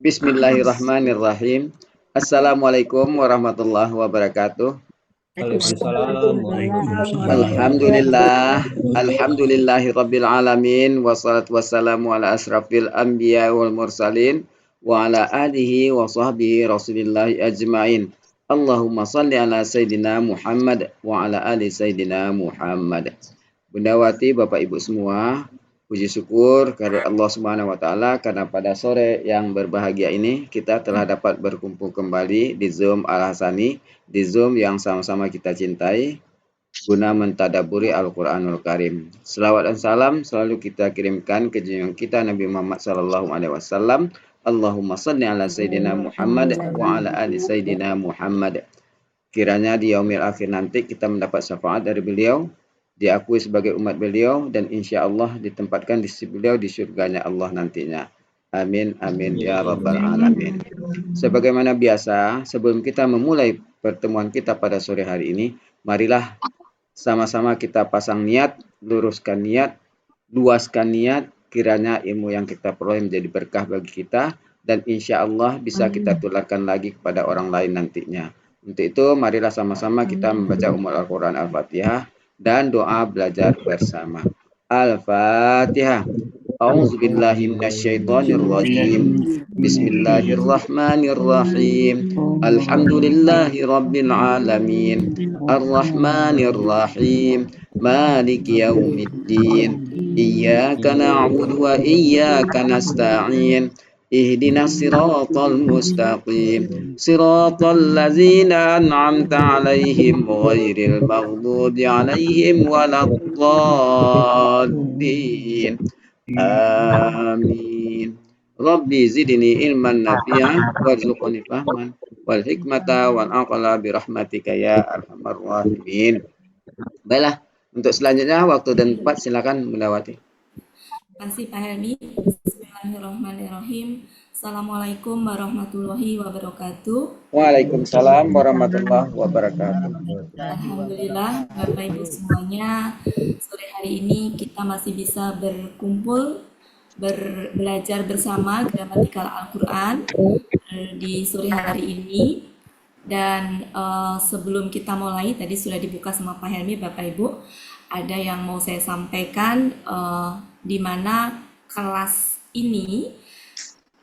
Bismillahirrahmanirrahim. Assalamualaikum warahmatullahi wabarakatuh. Waalaikumsalam warahmatullahi Alhamdulillah, wabarakatuh. alhamdulillahi rabbil alamin, wassalatu wassalamu ala asrafil anbiya wal mursalin, wa ala alihi wa sahbihi rasulillahi ajmain. Allahumma salli ala Sayyidina Muhammad wa ala ali Sayyidina Muhammad. Bunda Wati, Bapak Ibu semua, puji syukur kepada Allah Subhanahu wa taala karena pada sore yang berbahagia ini kita telah dapat berkumpul kembali di Zoom Al-Hasani, di Zoom yang sama-sama kita cintai guna mentadaburi Al-Qur'anul Karim. Selawat dan salam selalu kita kirimkan ke junjungan kita Nabi Muhammad sallallahu alaihi wasallam. Allahumma shalli ala Sayyidina Muhammad wa ala ali Sayyidina Muhammad. Kiranya di yaumil akhir nanti kita mendapat syafaat dari beliau, diakui sebagai umat beliau, dan insya Allah ditempatkan di sisi beliau di surganya Allah nantinya. Amin, amin, ya rabbal alamin. Sebagaimana biasa, sebelum kita memulai pertemuan kita pada sore hari ini, marilah sama-sama kita pasang niat, luruskan niat, luaskan niat, kiranya ilmu yang kita peroleh menjadi berkah bagi kita, dan insya Allah bisa kita tularkan lagi kepada orang lain nantinya. Untuk itu, marilah sama-sama kita membaca Al-Quran Al-Fatihah dan doa belajar bersama. Al-Fatihah. A'udzu billahi minasyaitonir rajim. Bismillahirrahmanirrahim. Alhamdulillahi rabbil alamin. Arrahmanir rahim. Maliki yaumiddin. Iyyaka na'budu wa iyyaka nasta'in. Ihdinas siratal mustaqim. Siratal ladzina an'amta 'alaihim ghairil maghdubi 'alaihim waladdallin. Amin. Rabbi zidni ilman nafi'an warzuqni fahman wal hikmata wal aqla bi rahmatika ya arhamar rahimin. Baiklah, untuk selanjutnya waktu dan tempat silakan Bunda Wati. Terima kasih Pak Helmi. Bismillahirrahmanirrahim. Assalamualaikum warahmatullahi wabarakatuh. Waalaikumsalam warahmatullahi wabarakatuh. Alhamdulillah Bapak Ibu semuanya, sore hari ini kita masih bisa berkumpul, belajar bersama gramatikal Al-Quran di sore hari ini. Dan sebelum kita mulai, tadi sudah dibuka sama Pak Helmi, Bapak Ibu, ada yang mau saya sampaikan, di mana kelas ini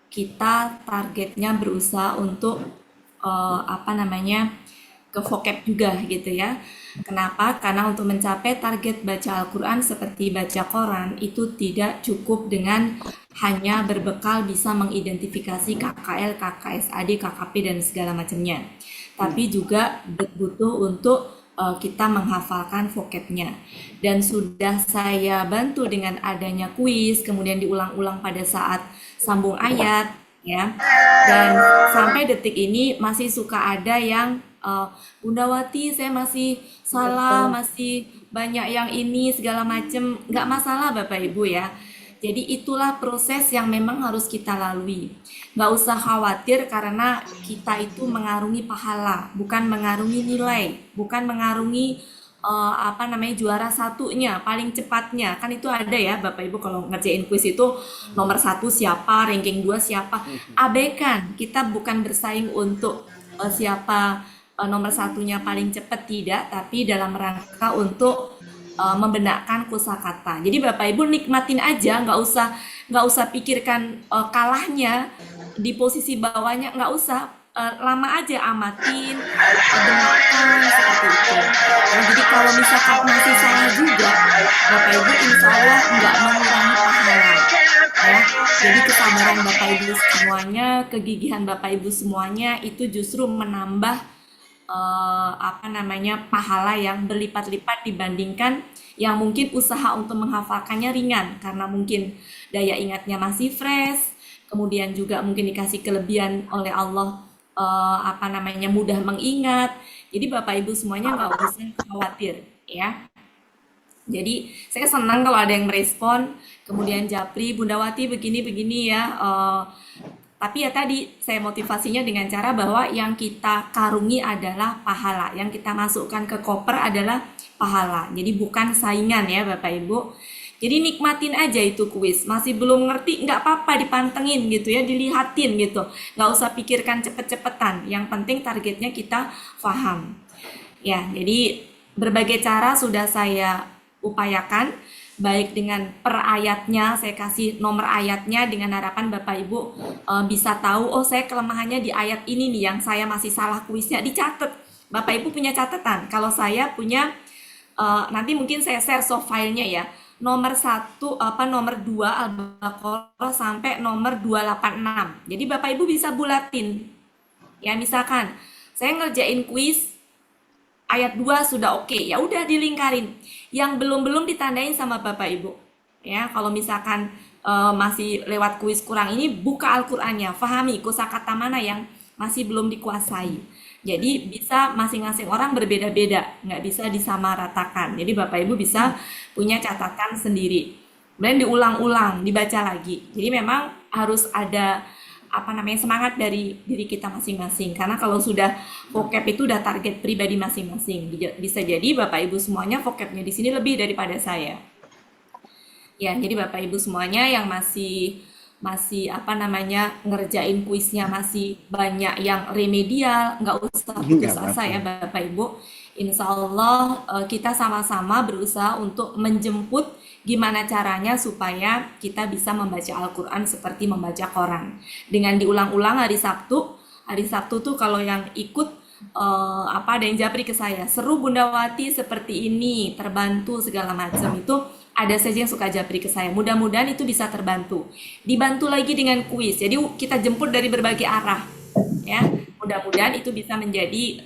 kita targetnya berusaha untuk ke vocab juga gitu ya. Kenapa? Karena untuk mencapai target baca Al-Quran seperti baca Quran itu tidak cukup dengan hanya berbekal bisa mengidentifikasi KKL, KKSAD, KKP dan segala macamnya. Tapi juga butuh untuk kita menghafalkan vocabnya. Dan sudah saya bantu dengan adanya kuis, kemudian diulang-ulang pada saat sambung ayat, ya. Dan sampai detik ini masih suka ada yang Bunda Wati, saya masih salah, masih banyak yang ini segala macem. Nggak masalah Bapak Ibu ya. Jadi itulah proses yang memang harus kita lalui. Nggak usah khawatir karena kita itu mengarungi pahala, bukan mengarungi nilai, bukan mengarungi juara satunya, paling cepatnya. Kan itu ada ya Bapak Ibu kalau ngerjain kuis itu nomor 1 siapa, ranking 2 siapa. Abaikan, kita bukan bersaing untuk siapa nomor satunya paling cepat, tidak, tapi dalam rangka untuk membenakkan kosakata. Jadi Bapak Ibu nikmatin aja, nggak usah pikirkan kalahnya di posisi bawahnya, nggak usah. Lama aja amatin, benarkan seperti itu. Nah, jadi kalau misalkan masih salah juga, Bapak Ibu insya Allah nggak mengurangi pahala. Ya, jadi kesabaran Bapak Ibu semuanya, kegigihan Bapak Ibu semuanya itu justru menambah pahala yang berlipat-lipat dibandingkan yang mungkin usaha untuk menghafalkannya ringan karena mungkin daya ingatnya masih fresh, kemudian juga mungkin dikasih kelebihan oleh Allah mudah mengingat. Jadi Bapak Ibu semuanya nggak usah khawatir ya. Jadi saya senang kalau ada yang merespon, kemudian Japri, Bunda Wati begini-begini ya. Tapi ya tadi saya motivasinya dengan cara bahwa yang kita karungi adalah pahala, yang kita masukkan ke koper adalah pahala. Jadi bukan saingan ya Bapak Ibu. Jadi nikmatin aja itu kuis. Masih belum ngerti, nggak apa-apa dipantengin gitu ya, dilihatin gitu. Nggak usah pikirkan cepet-cepetan. Yang penting targetnya kita paham. Ya, jadi berbagai cara sudah saya upayakan, baik dengan per ayatnya, saya kasih nomor ayatnya dengan harapan Bapak Ibu bisa tahu, oh saya kelemahannya di ayat ini nih yang saya masih salah kuisnya, dicatat. Bapak Ibu punya catatan, kalau saya punya nanti mungkin saya share soft filenya ya. Nomor 2 Al-Baqarah sampai nomor 286. Jadi Bapak Ibu bisa bulatin. Ya, misalkan saya ngerjain kuis ayat 2 sudah oke, ya udah dilingkarin. Yang belum ditandain sama Bapak Ibu. Ya, kalau misalkan masih lewat kuis kurang ini, buka Al-Qur'annya, fahami kosakata mana yang masih belum dikuasai. Jadi bisa masing-masing orang berbeda-beda, nggak bisa disamaratakan. Jadi Bapak Ibu bisa punya catatan sendiri. Kemudian diulang-ulang, dibaca lagi. Jadi memang harus ada semangat dari diri kita masing-masing, karena kalau sudah vocab itu udah target pribadi masing-masing. Bisa jadi Bapak Ibu semuanya vocabnya di sini lebih daripada saya. Ya, jadi Bapak Ibu semuanya yang masih ngerjain kuisnya masih banyak yang remedial, nggak usah putus asa ya Bapak Ibu. Insya Allah kita sama-sama berusaha untuk menjemput gimana caranya supaya kita bisa membaca Al-Quran seperti membaca Quran. Dengan diulang-ulang hari Sabtu tuh kalau yang ikut ada yang japri ke saya, seru Bunda Wati seperti ini, terbantu segala macam itu. Ada saja yang suka japri ke saya. Mudah-mudahan itu bisa terbantu. Dibantu lagi dengan kuis. Jadi kita jemput dari berbagai arah. Ya, mudah-mudahan itu bisa menjadi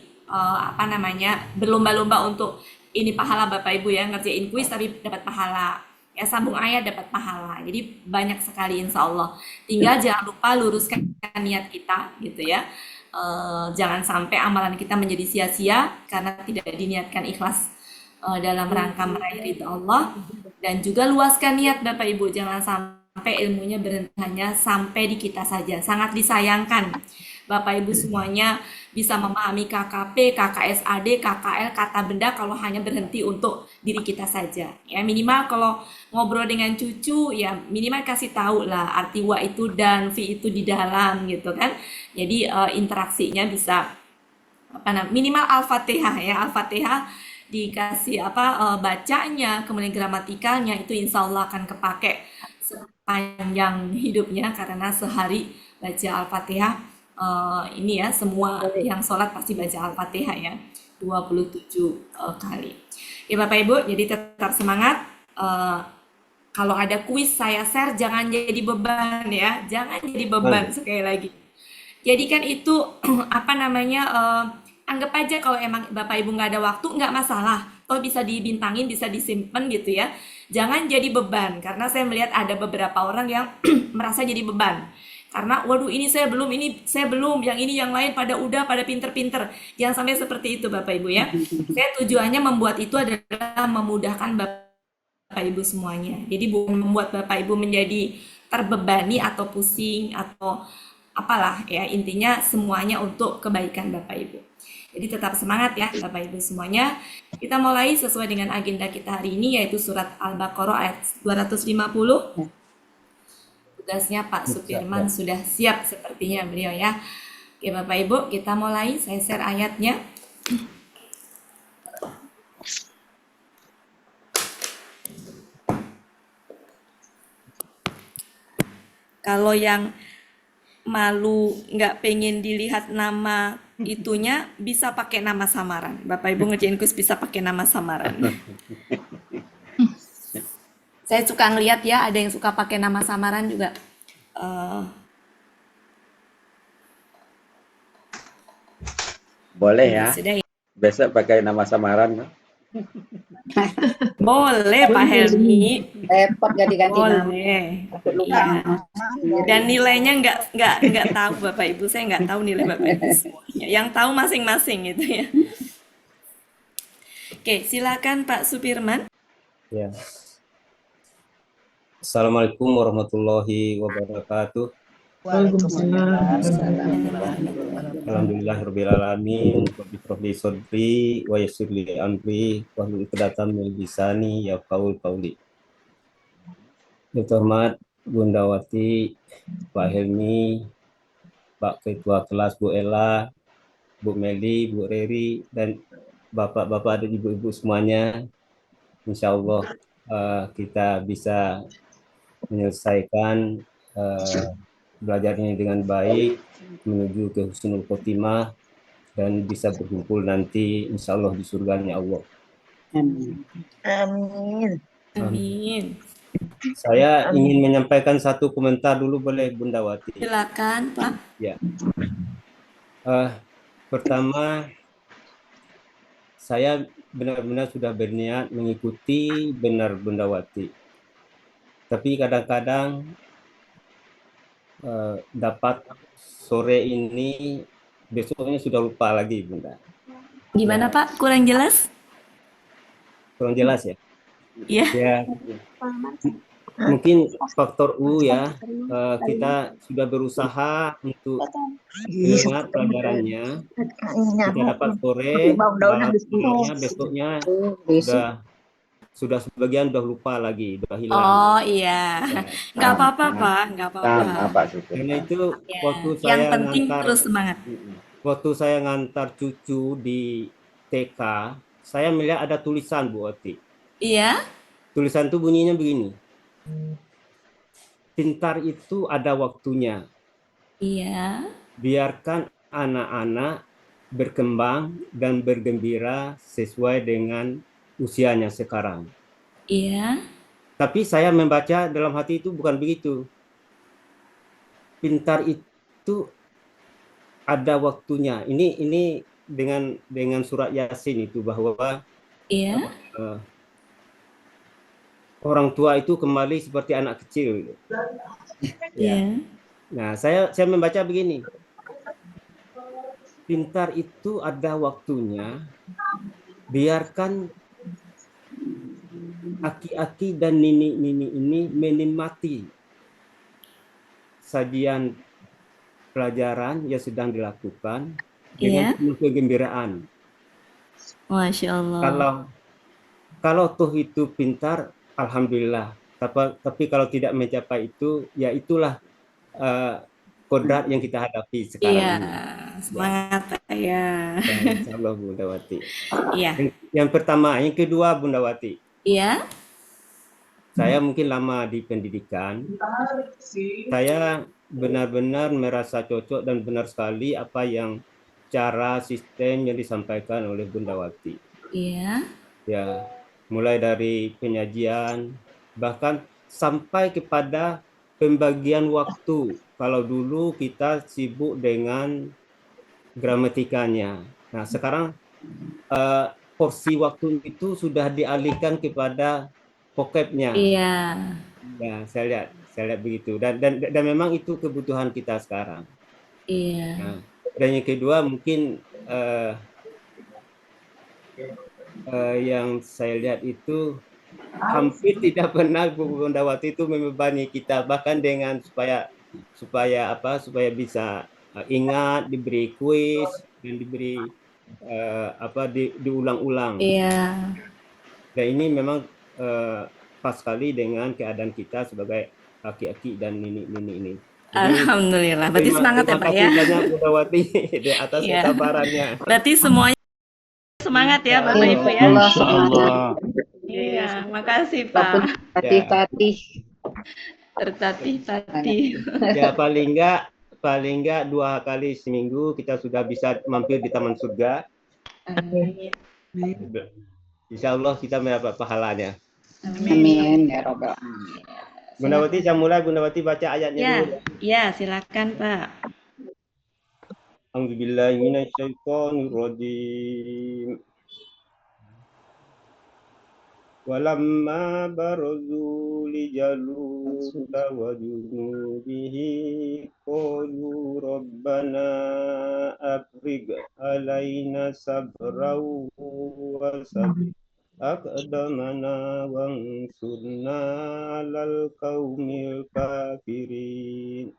berlomba-lomba untuk ini pahala Bapak Ibu ya, ngerjain kuis tapi dapat pahala. Ya, sambung ayat dapat pahala. Jadi banyak sekali insya Allah. Tinggal jangan lupa luruskan niat kita gitu ya. Jangan sampai amalan kita menjadi sia-sia karena tidak diniatkan ikhlas dalam rangka meraih ridha Allah. Dan juga luaskan niat Bapak Ibu, jangan sampai ilmunya berhenti hanya sampai di kita saja. Sangat disayangkan Bapak Ibu semuanya bisa memahami KKP, KKSAD, KKL, kata benda kalau hanya berhenti untuk diri kita saja. Ya minimal kalau ngobrol dengan cucu ya minimal kasih tahu lah arti wa itu dan fi itu di dalam gitu kan. Jadi interaksinya bisa minimal Al-Fatihah ya, Al-Fatihah dikasih bacanya, kemudian gramatikalnya itu insya Allah akan kepake sepanjang hidupnya karena sehari baca Al-Fatihah ini ya semua yang sholat pasti baca Al-Fatihah ya 27 kali. Ya Bapak Ibu, jadi tetap semangat. Kalau ada kuis saya share jangan jadi beban ya, jangan jadi beban sekali lagi. Jadikan itu anggap aja kalau emang Bapak Ibu nggak ada waktu, nggak masalah. Toh bisa dibintangin, bisa disimpan gitu ya. Jangan jadi beban, karena saya melihat ada beberapa orang yang merasa jadi beban. Karena, waduh ini saya belum, yang ini yang lain pada udah, pada pinter-pinter. Jangan sampai seperti itu Bapak Ibu ya. Saya tujuannya membuat itu adalah memudahkan Bapak Ibu semuanya. Jadi bukan membuat Bapak Ibu menjadi terbebani atau pusing atau apalah ya. Intinya semuanya untuk kebaikan Bapak Ibu. Jadi tetap semangat ya Bapak Ibu semuanya. Kita mulai sesuai dengan agenda kita hari ini yaitu surat Al-Baqarah ayat 250. Tugasnya Pak Supirman sudah siap sepertinya beliau ya. Oke Bapak Ibu, kita mulai. Saya share ayatnya. Kalau yang malu nggak pengen dilihat nama itunya bisa pakai nama samaran. Bapak Ibu ngerjain kuis bisa pakai nama samaran. Saya suka ngeliat ya, ada yang suka pakai nama samaran juga. Boleh ya. Sudah ya. Besok pakai nama samaran. Boleh Pak Helmi. Repot gak diganti nama. Boleh. Iya. Dan nilainya nggak tahu Bapak Ibu, saya nggak tahu nilai Bapak Ibu semuanya. Yang tahu masing-masing gitu ya. Oke, silakan Pak Supirman. Ya. Assalamualaikum warahmatullahi wabarakatuh. Waalaikumsalam. Alhamdulillahirabbil alamin. Rabbi sodri wa yassir li amri wahlul 'uqdatam min lisani yafqahul qawli. Yang terhormat Bunda Wati, Pak Helmi, Pak Ketua Kelas Bu Ella, Bu Meli, Bu Reri, dan Bapak-bapak dan Ibu-ibu semuanya. Insya Allah kita bisa menyelesaikan belajar ini dengan baik, menuju ke husnul khotimah, dan bisa berkumpul nanti insya Allah di surganya Allah. Amin. Amin. Amin. Saya ingin menyampaikan satu komentar dulu, boleh Bunda Wati? Silakan, Pak. Ya. Pertama, saya benar-benar sudah berniat mengikuti benar Bunda Wati. Tapi kadang-kadang dapat sore ini, besoknya sudah lupa lagi, Bunda. Gimana, Ya, Pak? Kurang jelas? kurang jelas ya. Iya. Ya, mungkin faktor U ya. Kita sudah berusaha untuk mengingat pelajarannya. Kita dapat sore, malamnya besoknya sudah sebagian udah lupa lagi, udah hilang. Oh iya, Ya. nggak apa-apa Pak, nggak apa-apa. Sama Pak Syukur. Karena itu Ya, waktu yang saya penting ngantar terus semangat. cucu di TK, saya melihat ada tulisan Bu Oti. Iya, Tulisan itu bunyinya begini. Pintar itu ada waktunya. iya, Biarkan anak-anak berkembang dan bergembira sesuai dengan usianya sekarang. iya, Tapi saya membaca dalam hati itu bukan begitu. Pintar itu ada waktunya. Ini dengan surat Yasin itu bahwa iya, orang tua itu kembali seperti anak kecil. Ya. iya, Nah, saya membaca begini. Pintar itu ada waktunya. Biarkan aki-aki dan nini-nini ini menikmati sajian pelajaran yang sedang dilakukan dengan iya. penuh kegembiraan. Masya Allah. Kalau toh itu pintar, alhamdulillah. Tapi kalau tidak mencapai itu, ya itulah kodrat yang kita hadapi sekarang Iya, ini. semangat Pak ya. Insya Allah Bunda Wati. Iya, Yang pertama, yang kedua Bunda Wati. iya, Saya mungkin lama di pendidikan. Saya benar-benar merasa cocok dan benar sekali apa yang cara sistem yang disampaikan oleh Bunda Wati. iya, Ya, mulai dari penyajian, bahkan sampai kepada pembagian waktu. Kalau dulu kita sibuk dengan gramatikanya. Nah, sekarang porsi waktu itu sudah dialihkan kepada vocabnya. iya, Ya, saya lihat begitu. Dan memang itu kebutuhan kita sekarang. iya. Nah, dan yang kedua mungkin yang saya lihat itu hampir tidak pernah Bu Bunda Wati itu membebani kita, bahkan dengan supaya bisa ingat, diberi kuis dan diberi diulang-ulang. Iya. Dan ini memang pas sekali dengan keadaan kita sebagai aki-aki dan nini-nini ini. Jadi, Alhamdulillah. Berarti semangat ya Pak ya. Terima kasih banyak Bunda Wati di atas Iya. kesabarannya. Berarti semuanya semangat ya Bapak Ibu ya. Masya Allah. Iya, makasih Pak. Tatih-tatih. Tertatih-tatih. Ya paling enggak 2 kali seminggu kita sudah bisa mampir di Taman Surga. Amin. Insya Allah kita mendapat pahalanya. Amin ya Rabbal alamin. Bunda Wati, saya mulai. Bunda Wati baca ayatnya Ya, dulu. ya silakan Pak. A'udzubillahi minasyaitonirrajim. Walamma barazu li jaluta wa junubihi qalu rabbana afrigh alaina sabrau wa sabir aqdamana wansurna alal qaumil kafirin.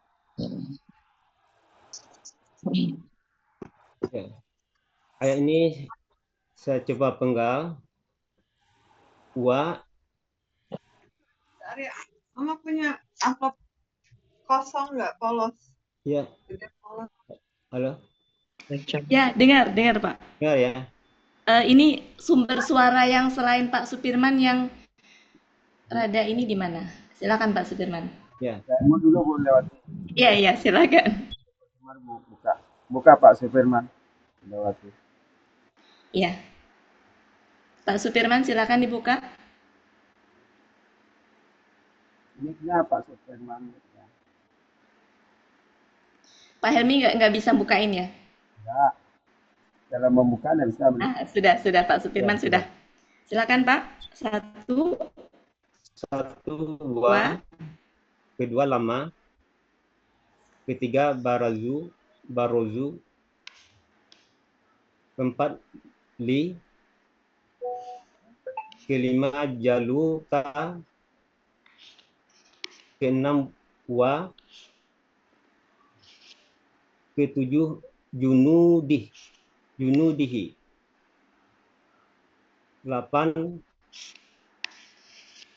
Ya. Ayat ini saya coba penggal. Wa Mama punya amplop kosong nggak, polos? Ya, Gede polos. halo, Ya, dengar Pak. dengar ya. Ini sumber suara yang selain Pak Supirman yang rada ini di mana? Silakan Pak Supirman. Ya, Saya mau dulu Bu lewati. Iya, silakan. Mari Bu buka. Buka Pak Supirman. Lewati. Iya. Pak Supirman silakan dibuka. Mic-nya Pak Supirman. Ya. Pak Helmi nggak bisa bukain ya? Enggak. Dalam membuka Anda bisa Sudah Pak Supirman sudah. sudah. Silakan Pak. 1, 1, 2, 2, kedua lama, ketiga barozu, keempat li, kelima jaluta, keenam wa, ketujuh junudihi, 8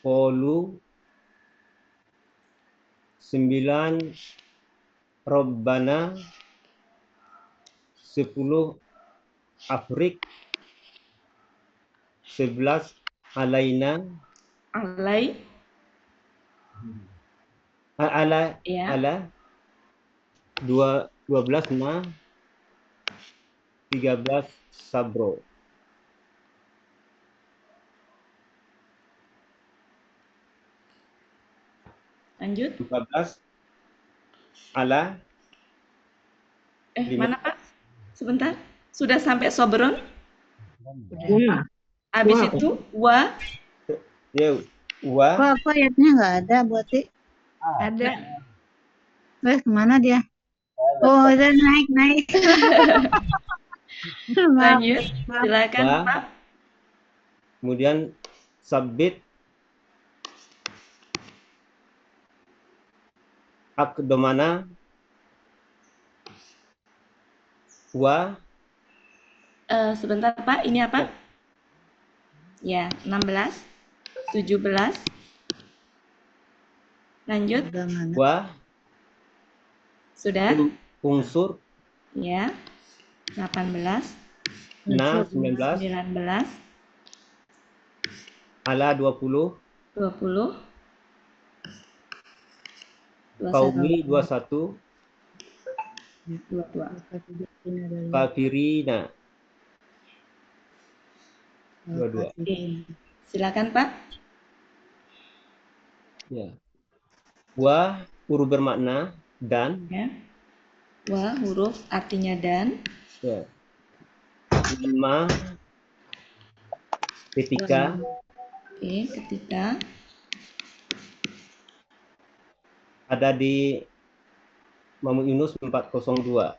polu, 9 robbana, 10 afrik, 11 alaina, alai. ala Ya. ala 12 ma, 13 sabro. Lanjut. 14 ala Mana Pak? Sebentar. Sudah sampai sobron? Udah. Habis Wah. itu wa. ya wa Kok ayatnya nggak ada, buat Ada. kemana dia? Oh, udah naik. Maaf. Lanjut. Silakan wa, Pak. kemudian sabit akdomana wa Sebentar Pak, ini apa? Ya, 16, 17. Lanjut. Udah mana? wa Sudah? unsur Ya. 18, na 19 19, ala 20 20, 21, kaumi 21 22. kafirina 22. Oke. Silakan Pak. Ya. Wa huruf bermakna dan. Ya. Wa huruf artinya dan. Ya. Lima ketika Oke, ketika ada di Mahmud Yunus 402.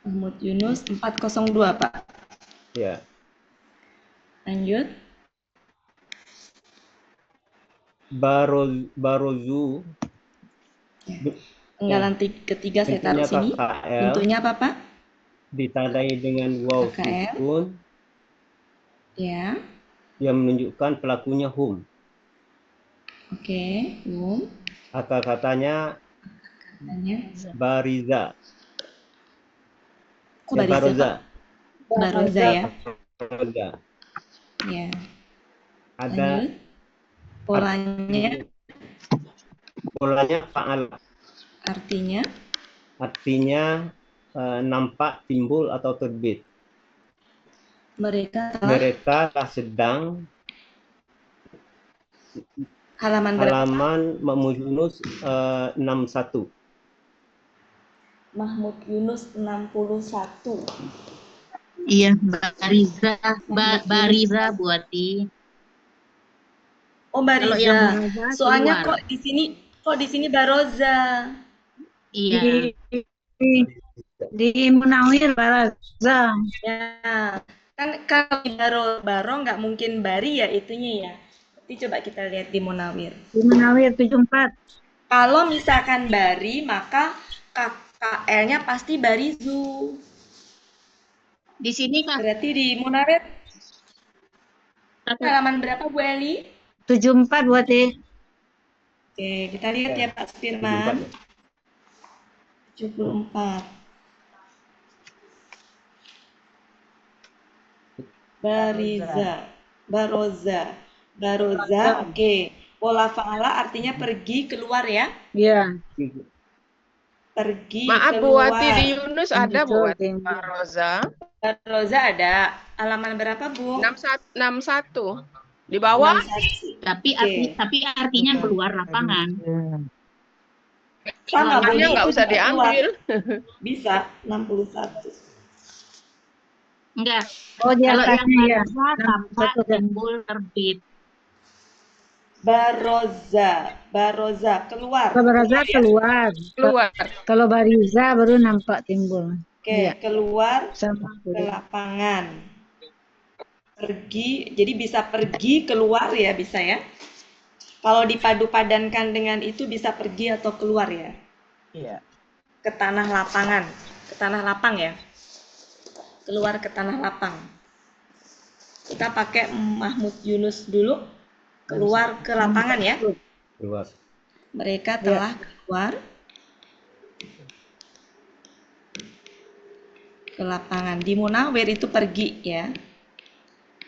Mahmud Yunus 402 Pak. Ya. Lanjut. Barozu. Ya. Penggalan ketiga saya taruh sini. KKL, Bentuknya apa Pak? ditandai dengan waw KKL. sukun Ya. yang menunjukkan pelakunya hum. Oke. Akal katanya bariza. Kok Bariza, Pak? Baroza ya. Baroza. Ya. Ada Lanjut. Polanya fa'al. artinya nampak, timbul atau terbit. mereka Telah sedang. halaman Mahmud Yunus 61. Mahmud Yunus 61. Iya, Bariza buati. Oh, Bariza. Kalau yang Bariza Soalnya keluar. kok di sini Baroza. Iya. Di Munawir Bariza. Ya. Kan kalau di Baro nggak mungkin Bari ya itunya ya. Tapi coba kita lihat di Munawir. Di Munawir 74. Kalau misalkan Bari, maka KKL-nya pasti Barizu. Di sini Kak. Berarti di Munawir halaman berapa Bu Eli? 74 buat Oke, kita lihat ya Pak 74 Sudirman. ya. 74. Bariza, baroza, baroza. Oke. Pola fa'ala artinya pergi keluar ya. Iya. Pergi Maaf Bu Wati, di keluar. Yunus ada Bu Timbul, Wati. timbul. Pak Roza. Baroza ada. Halaman berapa, Bu? 61. Di bawah? 61. Tapi Oke. artinya keluar lapangan. Sama Makanya bunyi nggak itu usah juga keluar. diambil. Bisa 61. Enggak. Oh, di Kalau yang atasnya ya. baroza tampak timbul terbit. Baroza, baroza keluar. Kalau baraza keluar. Keluar. Kalau bariza baru nampak timbul. Oke, Iya. keluar Sama. ke lapangan. Pergi, jadi bisa pergi keluar ya, bisa ya. Kalau dipadu padankan dengan itu bisa pergi atau keluar ya. Iya. Ke tanah lapangan, ke tanah lapang ya. Keluar ke tanah lapang. Kita pakai Mahmud Yunus dulu. Keluar ke lapangan ya. Keluar. Mereka telah keluar ke lapangan. Di Munawir itu pergi ya.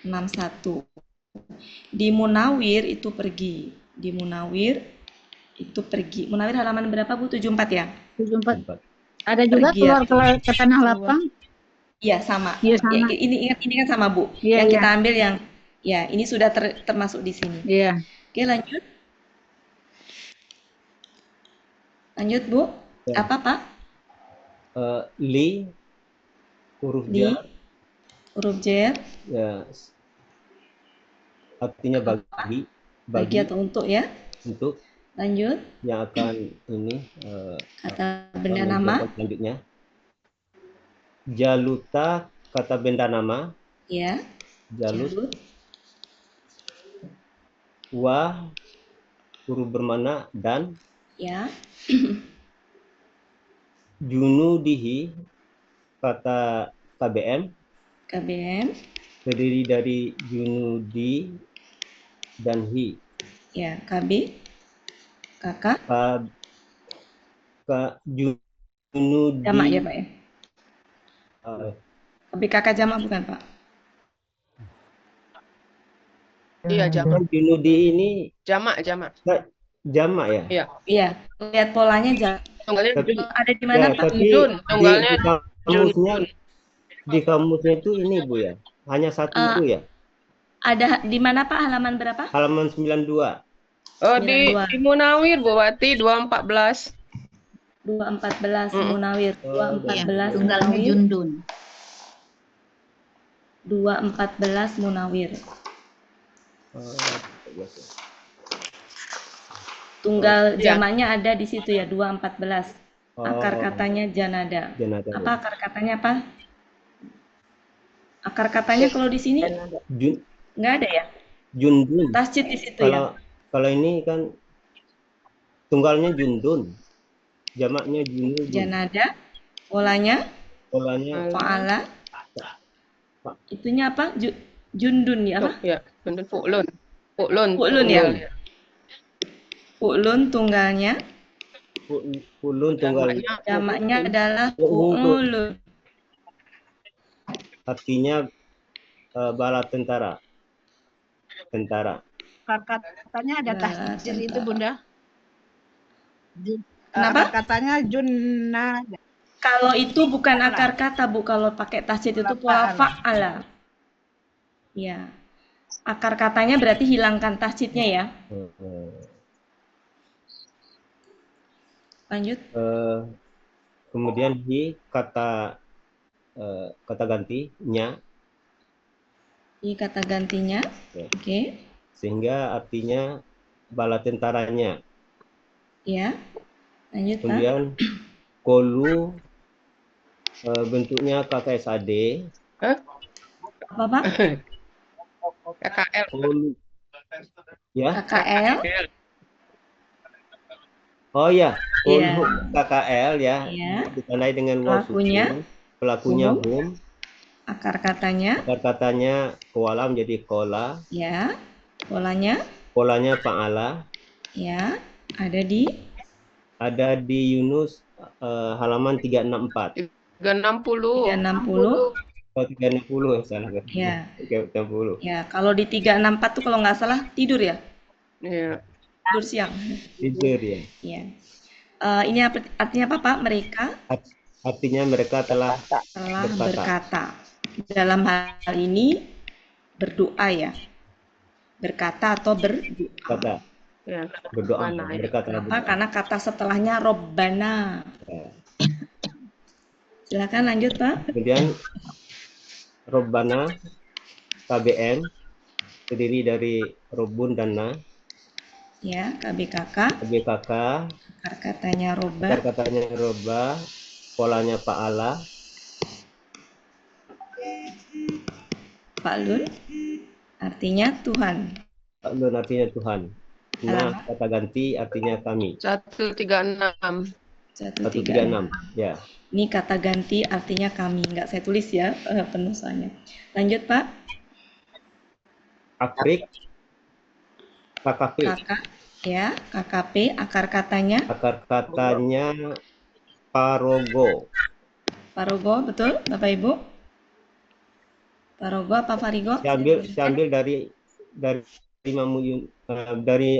61. Di Munawir itu pergi. Di Munawir itu pergi. Munawir halaman berapa Bu? 74 ya? 74. Ada juga Pergi keluar ya. ke tanah lapang. Iya sama. Iya, sama. Ya, ini kan sama Bu. Iya, Yang iya. kita ambil yang ya ini sudah termasuk di sini. Iya. Oke lanjut. Lanjut Bu. Ya. Apa Pak? Li huruf Li. jar Huruf jar. ya, artinya Bagi atau untuk ya. untuk Lanjut. yang akan ini Kata benda nama. selanjutnya. Jaluta kata benda nama. Ya. Jalut. Jalut. Wa huruf bermakna dan. Ya. Junudihi kata KBM. KBM. Terdiri dari junudi dan hi. Ya. KB. Kakak. Junudi. Jamak ya Pak ya. KB kakak jamak bukan Pak? Iya, jamak. Junudi ini Jamak. jamak ya? Iya. Iya. Lihat polanya Tunggalnya Tapi ada di mana ya, Pak? tapi Jun. Tunggalnya di kamusnya itu ini Bu ya. Hanya satu itu ya. Ada di mana Pak? Halaman berapa? Halaman 92. Oh, di 92. Munawir Bu Wati 214. 214 Munawir. 214 Tunggalnya Munawir. jundun. 214 Munawir. Tunggal jamaknya ada di situ ya 214. Akar katanya janada. Apa akar katanya apa? Akar katanya kalau di sini nggak ada ya? Jundun. Tasjid di situ ya. Kalau ini kan tunggalnya jundun. Jamaknya jundun. Janada. Polanya fa'ala. Itunya apa? Jundun ya apa? Ya, jundun fu'lun. Fu'lun ya. Fu'lun tunggalnya. Fu'lun tunggalnya. Jamaknya adalah fu'ulun. Artinya bala tentara. Katanya ada tasjid itu Bunda. Kenapa? Katanya junna. Kalau itu bukan akar kata Bu, kalau pakai tasjid itu pola fa'ala. Ya. Akar katanya berarti hilangkan tasjidnya ya. Lanjut. Kemudian di kata gantinya. Ini kata gantinya. Ya. Oke. Sehingga artinya bala tentaranya. Ya. Lanjut Pak. Kemudian kolu bentuknya KKSAD. Apa Pak? KKL. Kolu. Ya. KKL. Oh ya, kolu KKL ya. Ditandai dengan waw susun. Pelakunya hum. Akar katanya koala menjadi kola. ya. Polanya fa'ala. ya. Ada di Ada di Yunus halaman 364. 360. 360. Oh, 360 salah kan? Ya. 360. Ya, kalau di 364 tuh kalau nggak salah tidur ya? Iya. Tidur siang. Tidur ya. Iya. Ini artinya apa, Pak? Mereka Artinya mereka telah telah berkata. berkata. Dalam hal ini berdoa ya. Berkata atau berdoa. Kata Ya. berdoa. Mana ya? Mereka telah Kenapa? berdoa. Karena kata setelahnya Robbana. Ya. Silakan lanjut, Pak. Kemudian Robbana KBM terdiri dari Robun dan Na. Ya, KBKK. KBKK Akar katanya Robba. akar katanya Robba, polanya Fa'ala. Fa'lun artinya Tuhan. Fa'lun artinya Tuhan. Nah, Alamat. kata ganti artinya kami. 136. 136. Ya. Ini kata ganti artinya kami. Nggak saya tulis ya penulisannya. Lanjut, Pak. Afrik KKP. Kakak. Ya, KKP. Akar katanya. Akar katanya Parogo. Parogo, betul, Bapak Ibu? Parogo apa Farigo? Saya ambil dari dari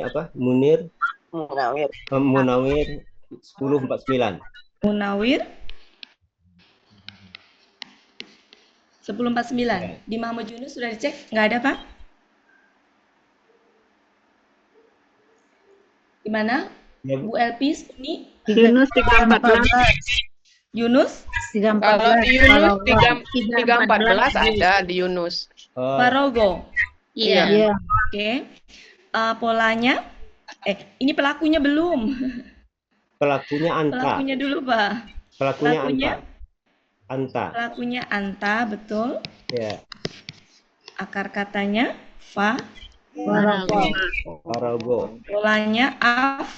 apa? Munawir 1049. Munawir 1049. Ya. Di Muhammad Yunus sudah dicek? Nggak ada, Pak? Di mana? Ya, Bu Elpi, ini Yunus 314. Yunus, Kalau di Yunus 314 ada di Yunus. Parogo. Iya. Iya. Oke. Polanya, ini pelakunya belum. pelakunya Anta. Pelakunya dulu, Pak. Pelakunya Pelakunya? Anta. Pelakunya Anta, betul. Ya. Akar katanya Fa. Parogo. Polanya Af.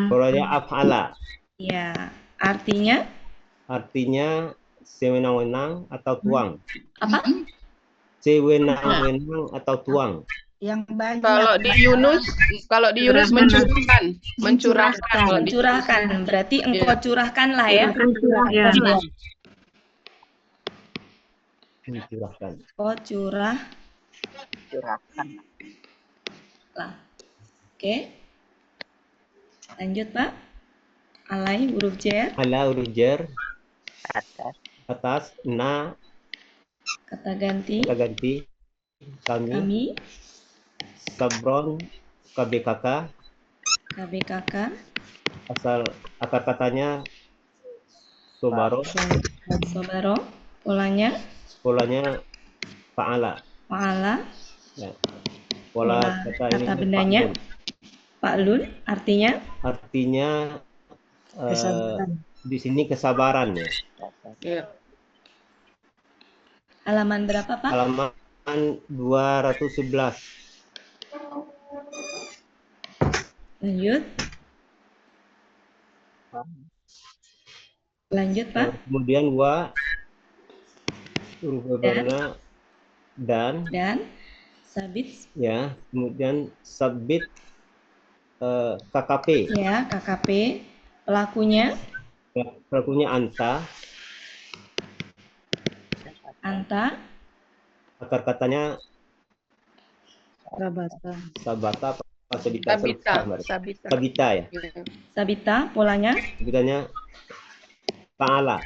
Polanya Af'ala. Ya. Artinya Artinya sewenang-wenang atau tuang. apa? Sewenang-wenang atau tuang. Yang banyak. Kalau di Yunus mencurahkan. Kalau di- Mencurahkan. Berarti engkau curahkan lah ya. Ya. Dicurahkan. Oh, curah. Lah. Oke. Lanjut, Pak. Alai huruf J. Ala urujer. Atas. Na. Kata ganti Kata ganti. Kami. kami Sabron. KBKK. KBKK Asal akar katanya Sobaro. Sobaro. Polanya Polanya Fa'ala. Fa'ala. Ya. Pola Kata ini bendanya Fa'lun. Fa'lun artinya Artinya di sini kesabaran ya. Iya. halaman berapa, Pak? Halaman 211. Lanjut. Lanjut, Pak. Kemudian huruf berwarna dan sabit ya, kemudian sabit KKP. ya, KKP. Pelakunya Anta. Akar katanya Sabata apa Sabita? Sabita ya. Sabita. Polanya Sabitanya Fa'ala.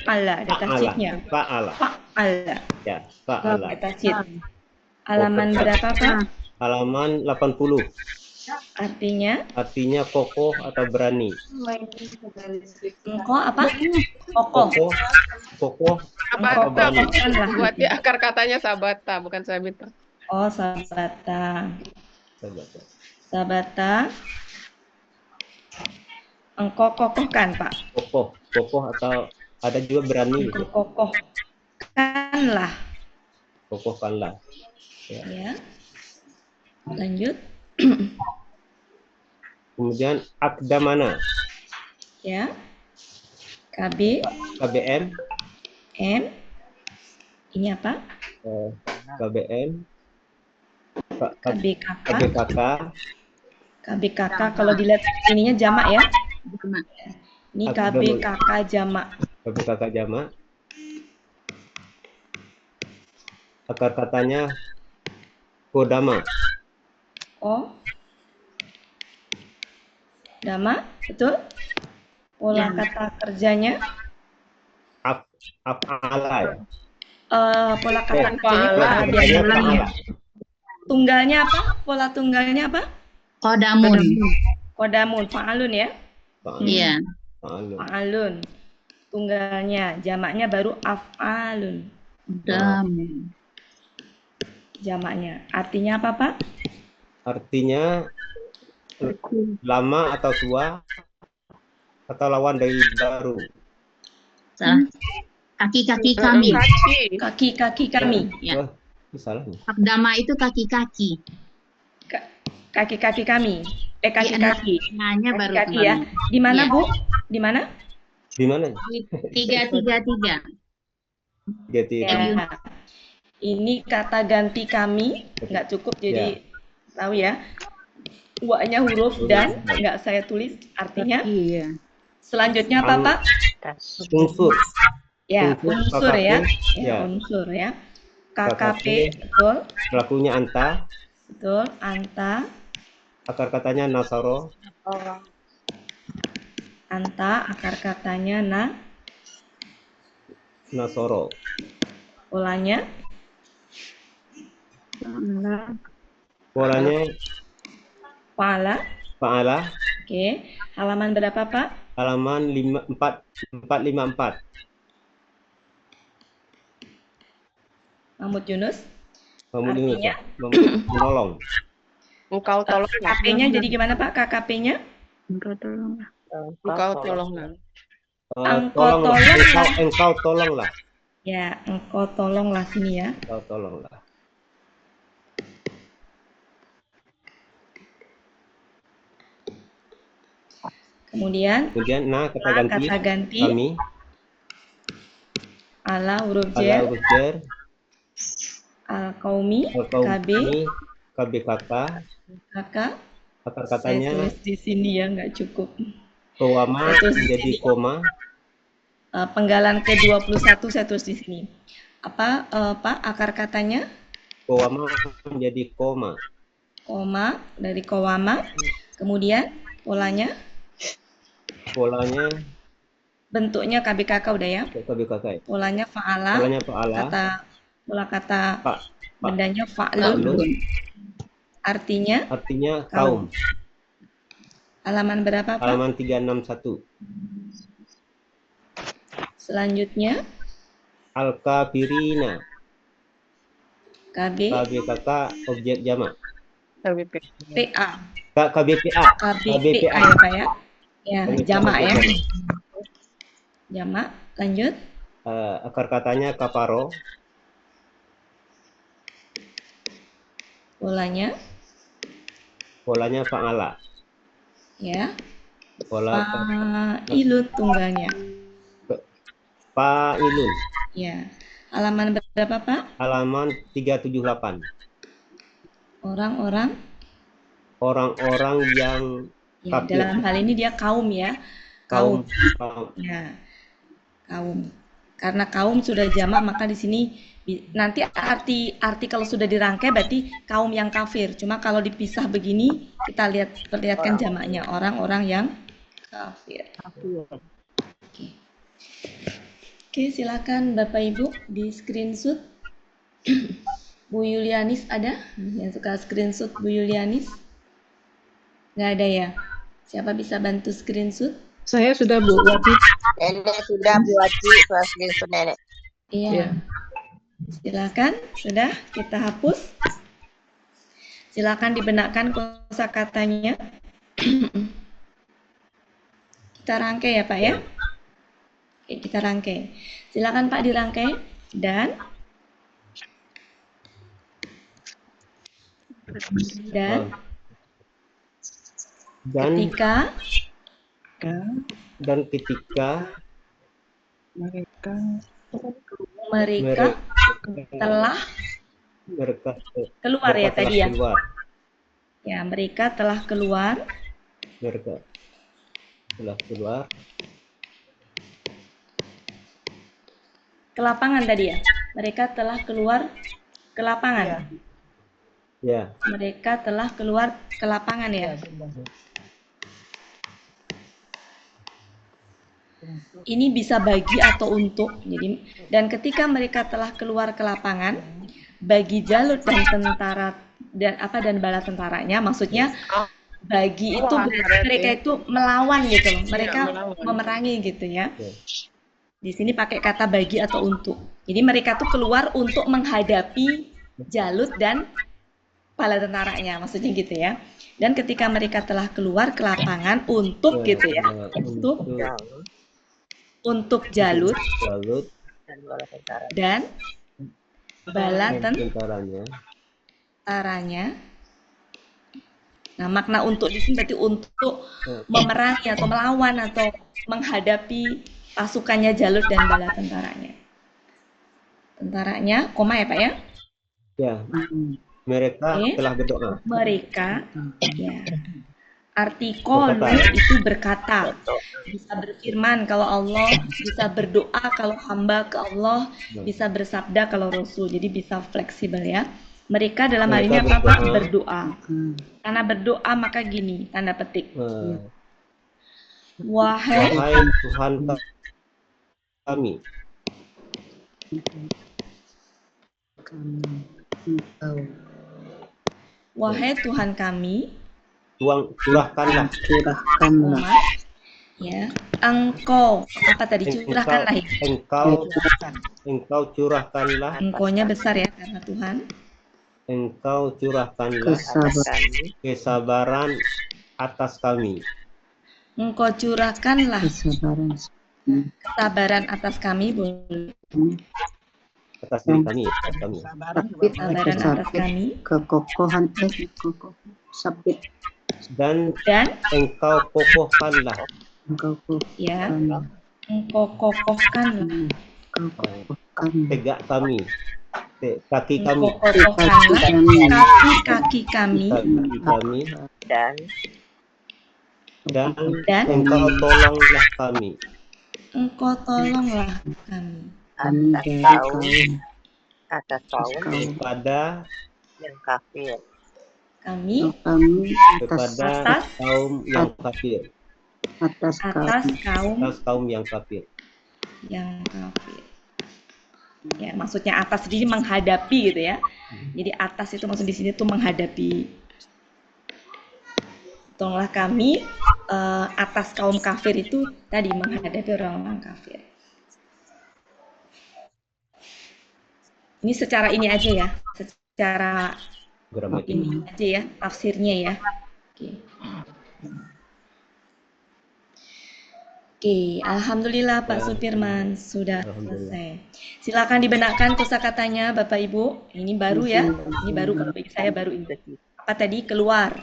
Fa'ala. Ada tasjidnya. Fa'ala. Ya, Fa'ala. Ada tasjid. Halaman berapa, Pak? Halaman 80. Artinya kokoh atau berani. engkau apa? Kokoh. Kokoh Sabata. atau berani. Berarti akar katanya sabata, bukan sabita. Oh, sabata. Engkau kokohkan, Pak. Kokoh atau ada juga berani gitu. Engkau kokohkanlah. Ya. Lanjut. Kemudian akdamana. Ya. KBM. Ini apa? KBM. KBKK. KBKK. KBKK kalau dilihat ininya jamak ya. Jamak. Ini Aku KBKK jamak. KBKK jamak. Akar katanya kodama. Oh. Dama, betul? Pola Ya. kata kerjanya Af'ala. pola kata kerjanya Fa'ala. kita Katanya biasa ulang ya. fa'ala. Tunggalnya apa? Pola tunggalnya apa? Kodamun. Kodamun, fa'alun ya. Iya. Fa'alun. Fa'alun. Tunggalnya, jamaknya baru af'alun. Kodamun. Jamaknya. Artinya apa, Pak? Artinya lama atau tua atau lawan dari baru. Salah. Kaki-kaki kami. Kaki. Kaki-kaki kami. Ya. Wah, ini salah nih. Akdama itu kaki-kaki. Kaki-kaki kami. Kaki-kaki. Nanya baru Kaki-kaki ya. kembali. Di mana, Iya. Bu? Di mana? Di mana? 333. Ya. Ini kata ganti kami, nggak cukup jadi tahu ya. Wa-nya huruf dan nggak saya tulis artinya. Iya. Selanjutnya apa, Pak? Unsur. Ya, unsur ya. KKP. Ya, Ya. unsur ya. KKP. KKP, betul. Pelakunya anta. Betul, anta. Akar katanya nasaro. Anta, akar katanya Nasoro. polanya Polanya fa'ala. fa'ala. Oke. Halaman berapa, Pak? Halaman 454. Mahmud Yunus. Kemudian Artinya? menolong. Engkau tolong. KKP-nya jadi gimana, Pak? KKP-nya? Engkau tolonglah. Engkau tolonglah. Ya, engkau tolonglah sini ya. Engkau tolonglah. Kemudian kata ganti kami. Ala huruf Ala jer. huruf jar. Al-Qaumi, KB, KBKK. kakak. Akar Saya katanya tulis di sini ya, nggak cukup. kowama Saya tulis di menjadi sini. koma. Penggalan ke-21 saya tulis di sini. Apa, Pak, akar katanya? Kowama menjadi koma. Koma, dari kowama. Kemudian, polanya? Polanya Bentuknya KBKK udah ya. KBKK. Polanya fa'ala. Polanya fa'ala. Pola kata Pak. bendanya fa'lun. Artinya kaum. Halaman berapa, Pak? Halaman 361. Selanjutnya Al-Kafirina. KBKK objek jamak. PA. KBPA. KBPA ya, Pak ya. Ya, jamak ya. Jamak. Lanjut. Akar katanya kaparo. Polanya fa'ala. ya. Pola Fa'ilun tunggalnya. fa'ilun. Ya. Halaman berapa, Pak? Halaman 378. Orang-orang yang ya, kafir. dalam hal ini dia kaum ya. Kaum. Ya. Kaum. Karena kaum sudah jamak maka di sini nanti arti kalau sudah dirangkai berarti kaum yang kafir. Cuma kalau dipisah begini kita perlihatkan jamaknya orang-orang yang kafir. Oke, silakan Bapak Ibu di screenshot. Bu Yulianis ada yang suka screenshot Bu Yulianis? Nggak ada ya? Siapa bisa bantu screenshot? Saya sudah Bu Wati. Nenek sudah Bu Wati, screenshot nenek. Iya. Silakan, sudah kita hapus. Silakan dibenarkan kosakatanya. Kita rangkai ya, Pak ya. Oke, kita rangkai. Silakan Pak dirangkai dan ketika mereka telah keluar ya tadi ya. Ya, mereka telah keluar Mereka telah keluar ke lapangan tadi ya. Mereka telah keluar ke lapangan. Iya. ya. Mereka telah keluar ke lapangan ya. Ini bisa bagi atau untuk. Jadi, dan ketika mereka telah keluar ke lapangan, bagi Jalut dan tentara dan bala tentaranya, maksudnya bagi itu Wah, berarti berarti. mereka itu melawan gitu loh. Mereka melawan. memerangi gitu ya. Ya. Di sini pakai kata bagi atau untuk. Jadi mereka tuh keluar untuk menghadapi Jalut dan bala tentaranya, maksudnya gitu ya. Dan ketika mereka telah keluar ke lapangan untuk gitu ya, untuk Jalut Jalut Dan bola tentara. dan bala tentaranya. tentaranya. Nah, makna untuk di sini berarti untuk memerangi atau melawan atau menghadapi pasukannya Jalut dan bala tentaranya. Tentaranya, koma ya Pak ya? Ya. Mereka Oke. telah berdoa. Mereka, ya. Artikol Berkata. itu berkata, bisa berfirman kalau Allah, bisa berdoa kalau hamba ke Allah, bisa bersabda kalau Rasul. Jadi bisa fleksibel ya. Mereka dalam hal ini Mereka apa Pak? berdoa. Berdoa. Karena berdoa maka gini, tanda petik. Wahai Wahai Tuhan kami, wahai Tuhan kami, curahkanlah koma, ya, Engkau, apa tadi curahkanlah ya? engkau curahkanlah, Engkaunya besar ya karena Tuhan. engkau curahkanlah kesabaran atas kami. Engkau curahkanlah kesabaran atas kami, boleh. Atas diri kami, atas kami. Kesabaran atas kami. Kekokohan sabit. Dan engkau kokohkanlah Ya, engkau kokohkanlah tegak kami, kaki kami, engkau kokohkanlah kaki kami, Dan dan engkau tolonglah kami engkau tolonglah kami atas kaum kepada yang kafir. kami kepada kaum yang kafir, atas kaum yang kafir. Ya, maksudnya atas di sini menghadapi gitu ya. Jadi atas itu maksud di sini tuh menghadapi. Tolonglah kami atas kaum kafir itu tadi menghadapi orang-orang kafir. Ini secara ini aja ya, secara ini aja ya, tafsirnya ya. Oke, alhamdulillah Pak Supirman sudah selesai. Silakan dibenarkan kosakatanya Bapak Ibu. Ini baru ya, ini baru kalau bagi saya baru ini. Apa tadi keluar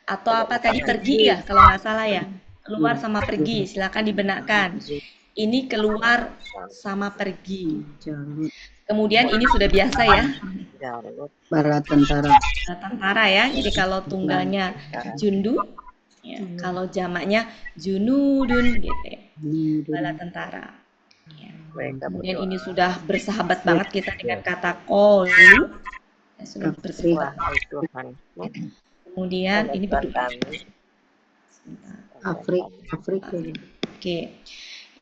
atau apa tadi pergi ya kalau nggak salah ya, keluar sama pergi. Silakan dibenarkan. Ini keluar sama pergi. Kemudian ini sudah biasa ya. Bala tentara. Tentara ya. Jadi kalau tunggalnya jundu, ya, kalau jamaknya junudun gitu ya. Bala tentara. Ya. Kemudian ini sudah bersahabat banget kita dengan kata qalu. Ya, sudah bersahabat. Kemudian ini berdoa. Afrika. Oke.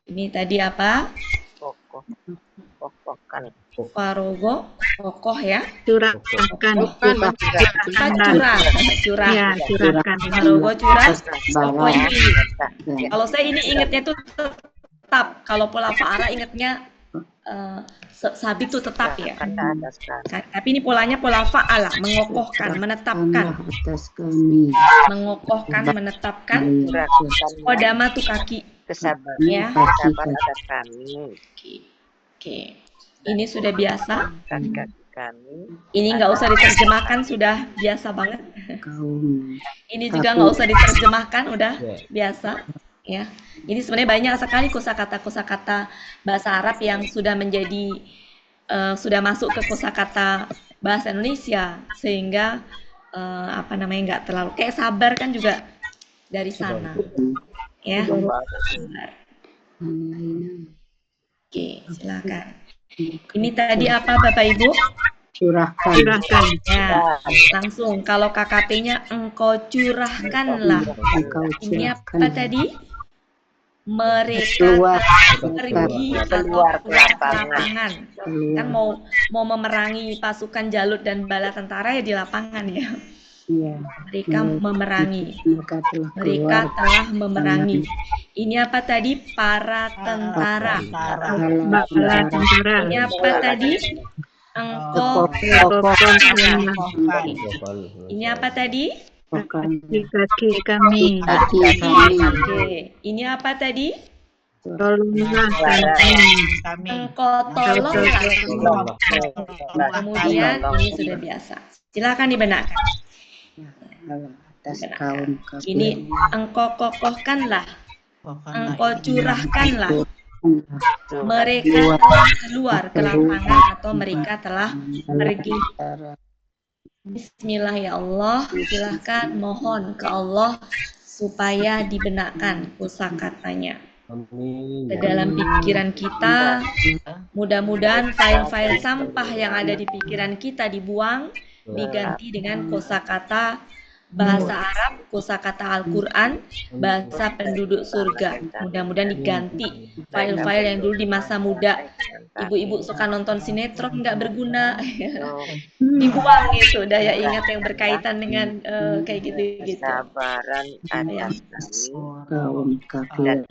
Ini tadi apa? Farogo, kokoh ya. Curahkan. Curah. Ya, curahkan. Farogo curah. Kokoh ini. Kalau saya ini ingatnya tuh tetap. Kalau pola fa'ala ingatnya sabit itu tetap ya. Tapi ini polanya pola fa'ala, mengokohkan, menetapkan. Mengokohkan, menetapkan. Kodama tuh kaki. Kesabaran Ya. atas kami. Oke. Ini sudah biasa. Kami. Ini nggak usah diterjemahkan, sudah biasa banget. Ini juga nggak usah diterjemahkan, udah biasa. Ya. Ini sebenarnya banyak sekali kosakata bahasa Arab yang sudah menjadi sudah masuk ke kosakata bahasa Indonesia sehingga nggak terlalu kayak sabar kan juga dari sana, ya. Sabar. Oke, silakan. Ini tadi apa Bapak Ibu? Curahkan. Ya, langsung kalau KKP-nya engkau curahkanlah. Engkau Ini apa curahkan. tadi? Mereka Keluar. pergi atau Keluar ke keluar ke lapangan. lapangan. Kan mau memerangi pasukan Jalut dan bala tentara ya di lapangan ya. Iya. Mereka memerangi. Mereka Telah memerangi. Ini apa tadi? Para tentara. bala tentara. Ini apa tadi? Engkau. Ini apa tadi? Kaki kami. Kaki kami. Oke. Ini apa tadi? Tolonglah kami. Engkau tolonglah. Kemudian ini sudah biasa. Silakan dibenarkan. Atas kaum Ini engkau kokohkanlah. Engkau curahkanlah. Mereka telah keluar ke lapangan atau mereka telah pergi. Bismillah ya Allah, silahkan mohon ke Allah supaya dibenarkan kosakatanya. Ke dalam pikiran kita, mudah-mudahan file-file sampah yang ada di pikiran kita dibuang, diganti dengan kosakata bahasa Arab, kosakata Al-Quran, bahasa penduduk surga. Mudah-mudahan diganti file-file yang dulu di masa muda. Ibu-ibu suka nonton sinetron nggak berguna, dibuang itu daya ingat yang berkaitan dengan kayak gitu-gitu. Kesabaran atas kaum kafir.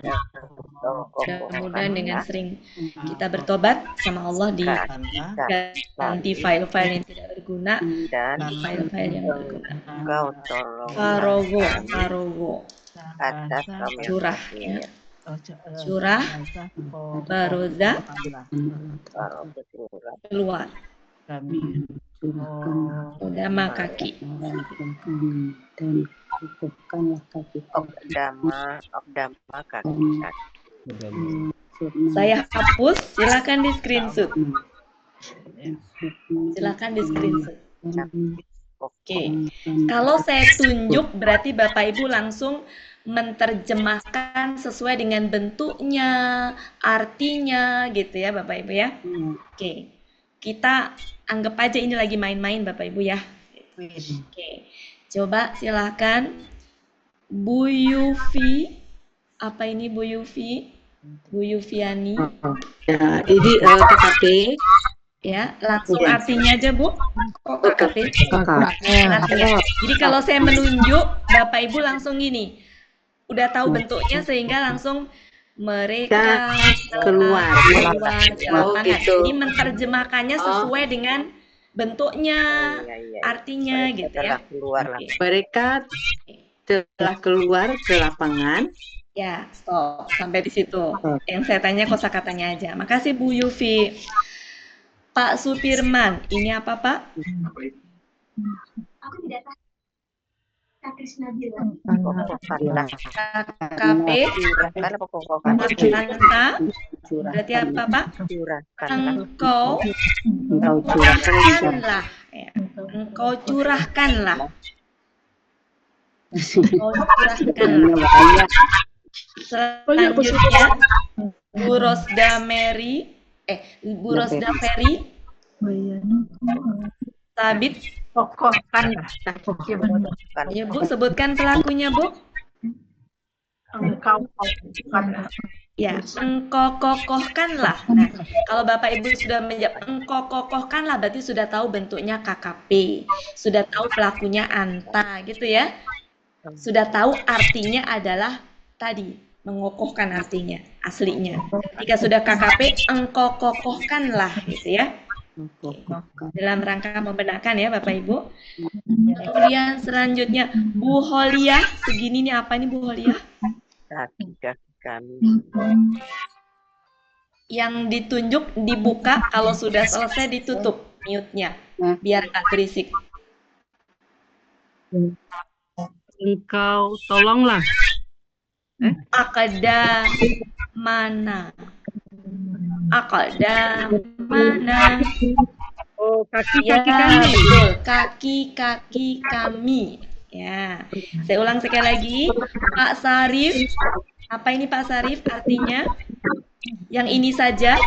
Mudah-mudahan dengan sering kita bertobat sama Allah diganti file-file yang tidak berguna, dan file-file yang berguna. Engkau tolong Farogo, atas kami curah, ya. Curah, baroza, keluar. Udama kaki. Dan cukupkanlah kaki. Okdama kaki. Saya hapus, silakan di screenshot. Silakan di screenshot. Oke. Kalau saya tunjuk berarti Bapak Ibu langsung menerjemahkan sesuai dengan bentuknya, artinya gitu ya Bapak Ibu ya. Oke. Kita anggap aja ini lagi main-main Bapak Ibu ya. Oke. Coba silakan Bu Yufi. Apa ini Bu Yufi? Bu Yufiani. Ya, ini KKP. Ya, langsung artinya aja Bu. Kok KKP? Jadi kalau saya menunjuk, Bapak Ibu langsung gini. Udah tahu bentuknya sehingga langsung mereka keluar ke lapangan. Jadi menerjemahkannya sesuai dengan bentuknya, artinya gitu ya. Mereka telah keluar ke lapangan. Ya, stop sampai di situ. Yang saya tanya kosakatanya aja. Makasih Bu Yufi. Pak Supirman, ini apa Pak? KKP, Anta, berarti apa Pak? Engkau curahkanlah. Engkau curahkanlah. Selanjutnya, Bu Rosda Ferry, Sabit, Kokohkanlah. Ya Bu, sebutkan pelakunya Bu. Engkau kokohkanlah. Ya, engkau kokohkanlah. Nah, kalau Bapak Ibu sudah menjawab engkau kokohkanlah, berarti sudah tahu bentuknya KKP, sudah tahu pelakunya Anta, gitu ya. Sudah tahu artinya adalah tadi mengokohkan artinya aslinya. Ketika sudah KKP, engkau kokohkanlah, gitu ya. Dalam rangka membenarkan ya Bapak Ibu. Kemudian selanjutnya Bu Holiah, segini nih apa nih Bu Holiah? Kaki kami. Yang ditunjuk dibuka, kalau sudah selesai ditutup mute-nya biar nggak berisik. Engkau tolonglah. Akada mana? Akada mana? Oh, kaki-kaki Ya, kami. betul. Kaki-kaki kami. Ya. Saya ulang sekali lagi. Pak Sarif. Apa ini Pak Sarif artinya? Yang ini saja.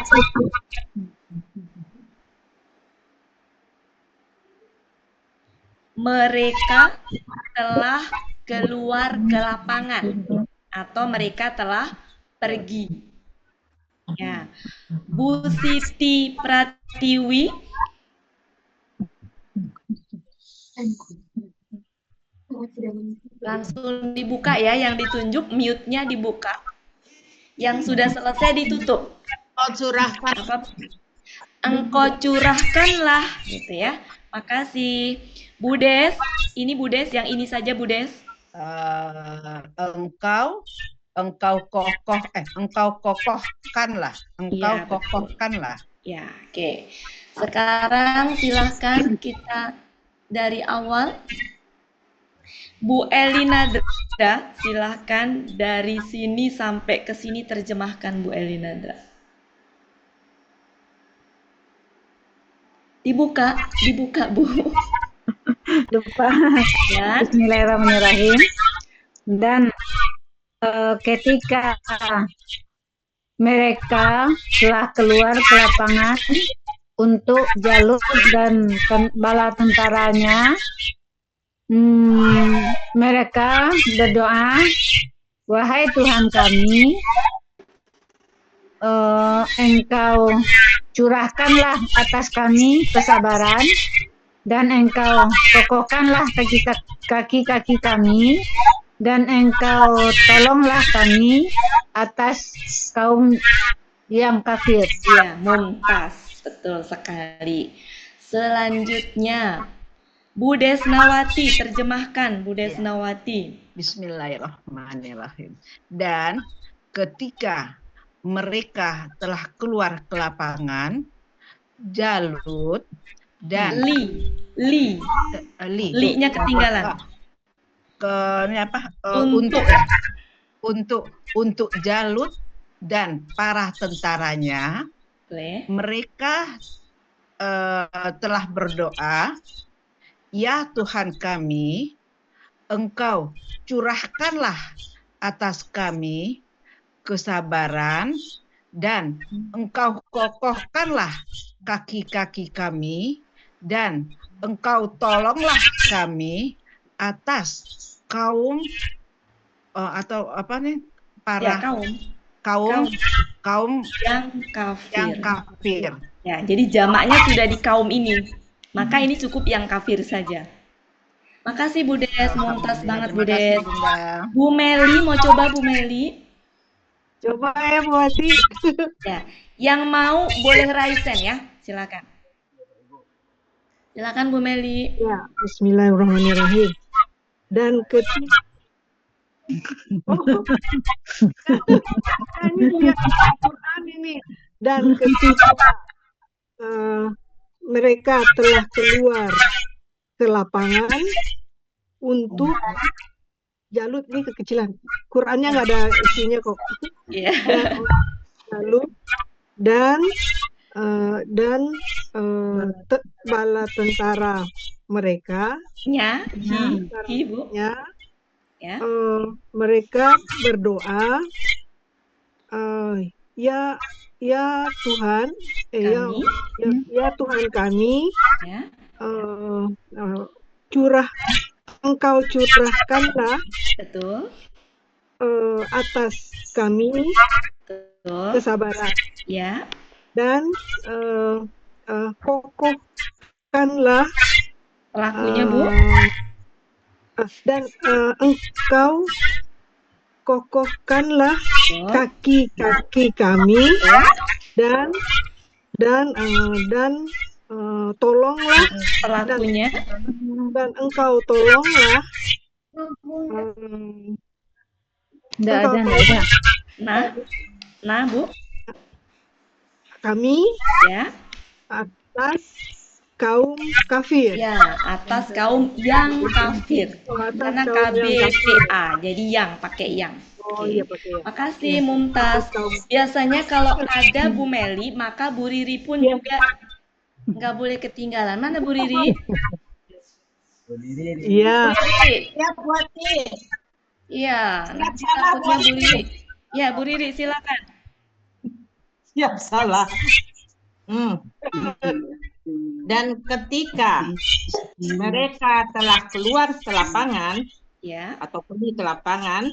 Mereka telah keluar ke lapangan atau mereka telah pergi. Ya. Bu Siti Pratiwi. Langsung dibuka ya, yang ditunjuk mute-nya dibuka. Yang sudah selesai ditutup. Oh, curahkan. Engkau curahkanlah, gitu ya. Makasih. Bu Des, ini Bu Des, yang ini saja Bu Des. Engkau kokohkanlah. Engkau Iya, betul. kokohkanlah. Ya, oke. Sekarang silahkan kita dari awal. Bu Elina Dra, silahkan dari sini sampai ke sini terjemahkan Bu Elina Dra. Dibuka Bu. Lupa. Ya. Bismillahirrahmanirrahim. Dan ketika mereka telah keluar ke lapangan untuk Jalut dan bala tentaranya, mereka berdoa, wahai Tuhan kami, Engkau curahkanlah atas kami kesabaran dan Engkau kokohkanlah kaki-kaki kami dan Engkau tolonglah kami atas kaum yang kafir. Ya, mumtaz. Betul sekali. Selanjutnya, Bu Desnawati, terjemahkan Bu Desnawati. Bismillahirrahmanirrahim. Dan ketika mereka telah keluar ke lapangan, Jalut dan Li-nya ketinggalan. Untuk Jalut dan para tentaranya, mereka telah berdoa, ya Tuhan kami, Engkau curahkanlah atas kami kesabaran dan Engkau kokohkanlah kaki-kaki kami dan Engkau tolonglah kami atas kaum kaum yang kafir. Yang kafir. Ya, jadi jamaknya sudah di kaum ini. Maka ini cukup yang kafir saja. Makasih Bu Des, mumtaz banget Bu Des. Bu Meli, mau coba Bu Meli? Coba ya Bu Ati. Ya, yang mau boleh raise hand ya, silakan. Silakan Bu Meli. Ya, Bismillahirrahmanirrahim. Dan ketika ini Quran ini. Dan ketika mereka telah keluar ke lapangan untuk Jalut ini kekecilan. Qurannya nggak ada isinya kok. Iya. Jalut dan bala tentara mereka. Ibu. Ya. Mereka berdoa, ya Tuhan, ya Tuhan kami, Engkau curahkanlah atas kami kesabaran, dan kokohkanlah pelakunya Bu. Dan Engkau kokohkanlah kaki-kaki kami dan tolonglah pelakunya dan Engkau tolonglah Nah Bu, kami atas kaum kafir. Ya, atas kaum yang kafir. Karena KBTA, jadi yang pakai yang. Iya, pakai yang. Makasih Mumtaz. Biasanya kalau ada Bu Meli, maka Bu Riri pun juga Nggak boleh ketinggalan. Mana Bu Riri? Iya. Bu Riri. Ya, Buati. Iya, nanti salah, takutnya Bu Bu Riri. Ya, Bu Riri silakan. Siap salah. Dan ketika mereka telah keluar ke lapangan Ya. atau pergi ke lapangan,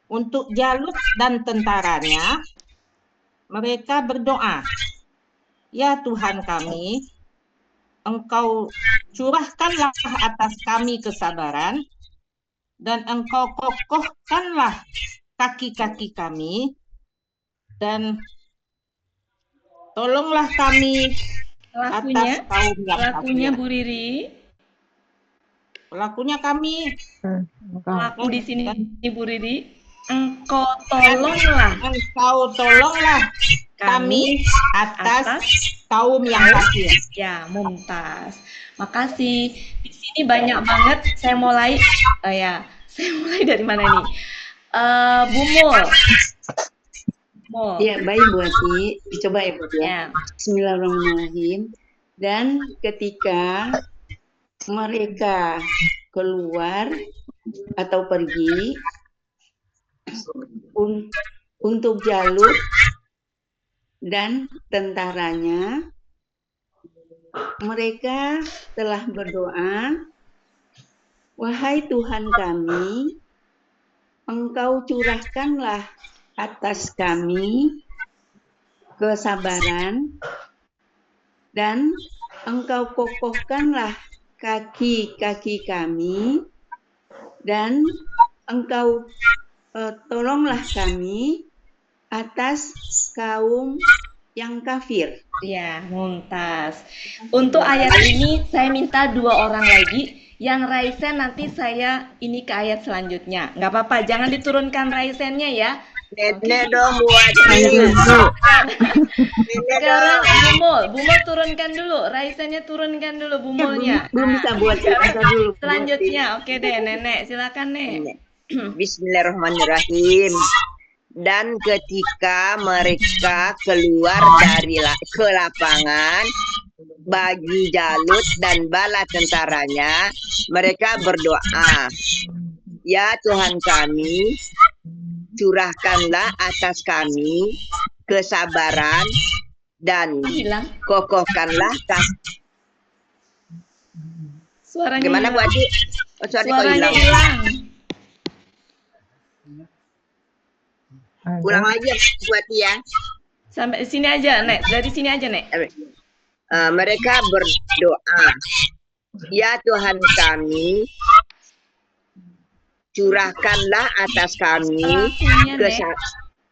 untuk Jalut dan tentaranya, mereka berdoa, "Ya Tuhan kami, Engkau curahkanlah atas kami kesabaran, dan Engkau kokohkanlah kaki-kaki kami, dan tolonglah kami atas kaum yang Pelakunya kafir." Bu Riri. Pelakunya kami. Pelaku di sini Bu Riri. Engkau tolonglah. Engkau tolonglah kami atas kaum yang kafir. Ya, mumtaz. Makasih. Di sini banyak banget. Saya mulai saya mulai dari mana nih? Bu Mul. Ya, baik Bu Ati. Dicoba ya Bu ya. Bismillahirrahmanirrahim. Dan ketika mereka keluar atau pergi untuk Jalut dan tentaranya, mereka telah berdoa, "Wahai Tuhan kami, Engkau curahkanlah atas kami kesabaran, dan Engkau kokohkanlah kaki-kaki kami, dan Engkau tolonglah kami atas kaum yang kafir." Ya, mumtaz. Untuk ayat ini saya minta 2 orang lagi. Yang raisen nanti saya ini ke ayat selanjutnya. Nggak apa-apa, jangan diturunkan raisennya ya. Nenek dong buat Sekarang Bu Mul turunkan dulu. Raisennya turunkan dulu Bu Mulnya. belum bisa buat dulu. Selanjutnya, oke deh Nenek, silakan Nek. Bismillahirrahmanirrahim. Dan ketika mereka keluar ke lapangan bagi Jalut dan bala tentaranya, mereka berdoa, "Ya Tuhan kami, curahkanlah atas kami kesabaran dan kokohkanlah Suaranya gimana Bu Ati? Suaranya hilang. Ulang lagi ya Bu Ati ya. Sampai sini aja, Nek. Dari sini aja, Nek. Mereka berdoa, "Ya Tuhan kami, curahkanlah atas kami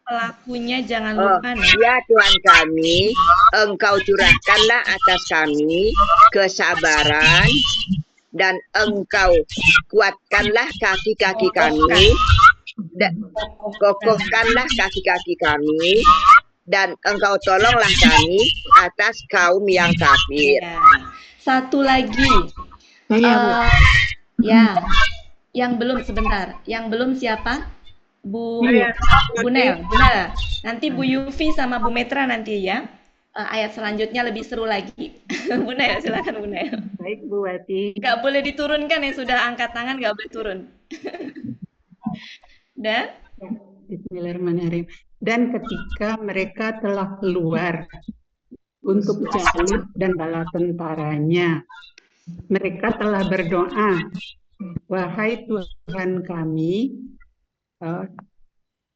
Pelakunya jangan lupa, Nek. Ya Tuhan kami, Engkau curahkanlah atas kami kesabaran, dan Engkau kuatkanlah kaki-kaki kami, dan kokohkanlah kaki-kaki kami, dan Engkau tolonglah kami atas kaum yang kafir." Satu lagi. Yang belum sebentar. Yang belum siapa? Bu Nel. Benar. Nanti Bu Yufi sama Bu Metra nanti ya. Ayat selanjutnya lebih seru lagi. Bu Nel, silakan Bu Nel. Baik Bu Wati. Nggak boleh diturunkan ya, sudah angkat tangan nggak boleh turun. Dan Bismillahirrahmanirrahim. Dan ketika mereka telah keluar untuk Jalut dan bala tentaranya, mereka telah berdoa, "Wahai Tuhan kami,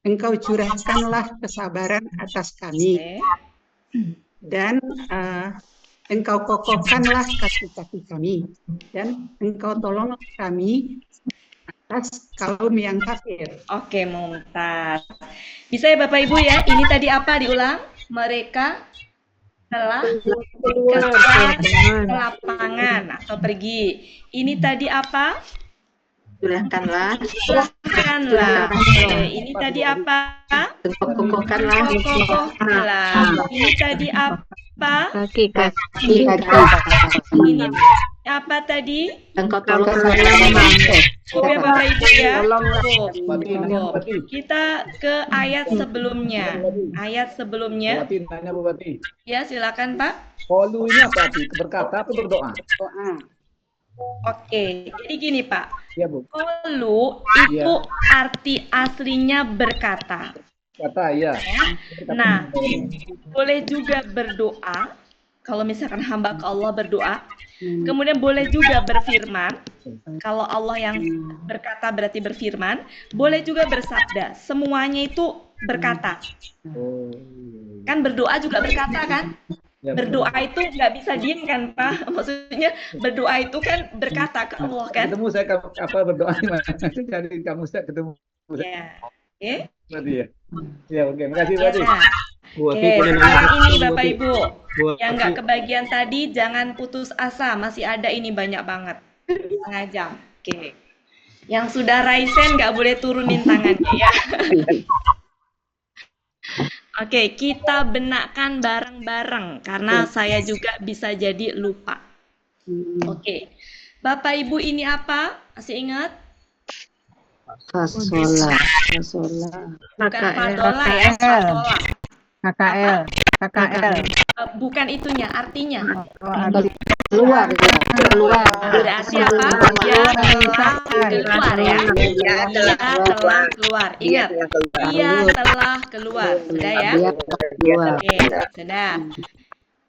Engkau curahkanlah kesabaran atas kami, dan Engkau kokohkanlah kaki-kaki kami, dan Engkau tolong kami atas kaum yang kafir." Oke, mumtaz. Bisa ya Bapak Ibu ya? Ini tadi apa diulang? Mereka telah keluar ke lapangan atau pergi. Ini tadi apa? Curahkanlah. Oke, ini tadi apa? Kokohkanlah. Ini tadi apa? Kaki-kaki. Ini apa tadi? Engkau tolong Cukup ya Bapak Ibu ya. Cukup. Kita ke ayat sebelumnya. Ya, silakan Pak. Qalu ini apa arti? Berkata atau berdoa? Oke, jadi gini Pak. Ya, Bu. Qalu itu arti aslinya berkata. Kata ya. Nah, boleh juga berdoa. Kalau misalkan hamba ke Allah berdoa. Kemudian boleh juga berfirman. Kalau Allah yang berkata berarti berfirman. Boleh juga bersabda. Semuanya itu berkata. Kan berdoa juga berkata kan? Berdoa itu nggak bisa diem kan Pak? Maksudnya berdoa itu kan berkata ke Allah kan? Ketemu saya apa berdoa di mana? Cari kamu saya ketemu. Ya. Oke. Berarti ya. Ya oke, makasih Pak. Oke, sekarang ini Bapak Ibu yang nggak kebagian tadi jangan putus asa, masih ada ini banyak banget. Setengah jam. Oke. Yang sudah raisen nggak boleh turunin tangannya ya. Oke, kita benakkan bareng-bareng karena saya juga bisa jadi lupa. Oke. Bapak Ibu ini apa? Masih ingat? Fasola. Bukan fadola ya, fadola. KKL. Bukan itunya, artinya. Keluar. Berarti apa? Dia telah keluar ya. Dia telah keluar. Ingat, dia telah keluar. Sudah ya? Oke, sudah.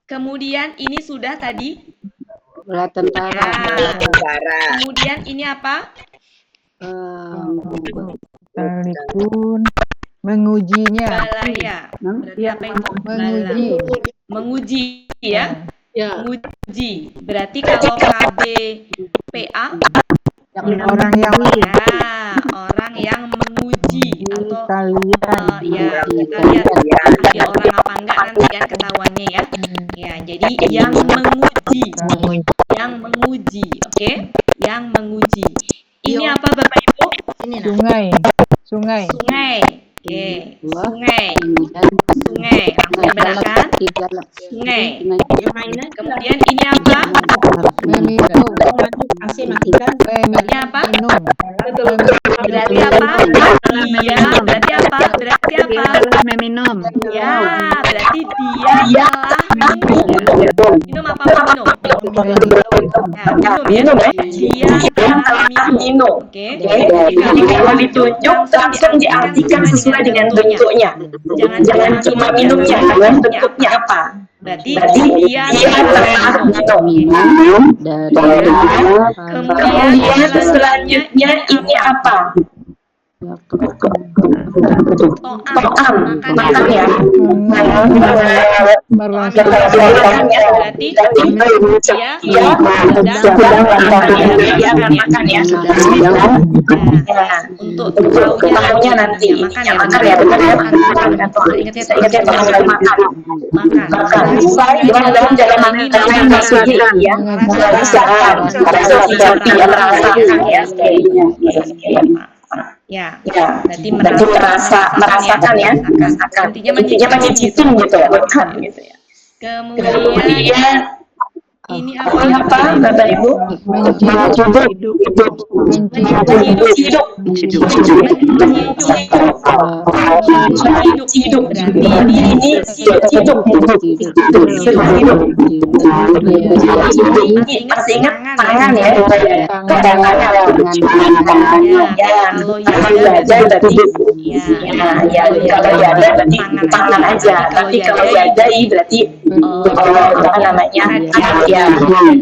Kemudian ini sudah tadi. Bola tentara. Kemudian ini apa? Sekalipun mengujinya. Balaya. Berarti apa itu? Menguji ya. Menguji. Berarti kalau KBPA orang yang orang yang menguji atau kalian ya kita lihat dia orang apa enggak nanti kan ketahuannya ya. Ya, jadi yang menguji. Oke? Yang menguji. Ini apa Bapak Ibu? Sungai. Oke, sungai. Langsung dibenarkan. Sungai. Kemudian ini apa? meminum. Ini apa? Berarti apa? Iya. Berarti apa? Meminum. Ya, berarti dia telah minum. Minum apa? Minum. Minum ya. Dia telah minum. Oke. Jadi kalau ditunjuk langsung diartikan sesuai dengan bentuknya. Jangan cuma minumnya, dengan bentuknya apa. Berarti dia telah minum. Kemudian selanjutnya ini apa? To'am, makan ya. Berarti dia sedang makan ya. Untuk tahunya nanti makan ya, benar ya. Ingatnya makan. Dalam jalan maksudnya ya. Merasakan ya. Ya, berarti merasakan ya, intinya mencicip gitu ya, makan gitu ya. Kemudian ini apa Bapak Ibu? Hidup. Berarti ini hidup. Masih ingat tangan ya? Tangan. Ya, kalau ada berarti ya kalau ada berarti tangan aja. Tapi kalau ada berarti apa namanya? Ya,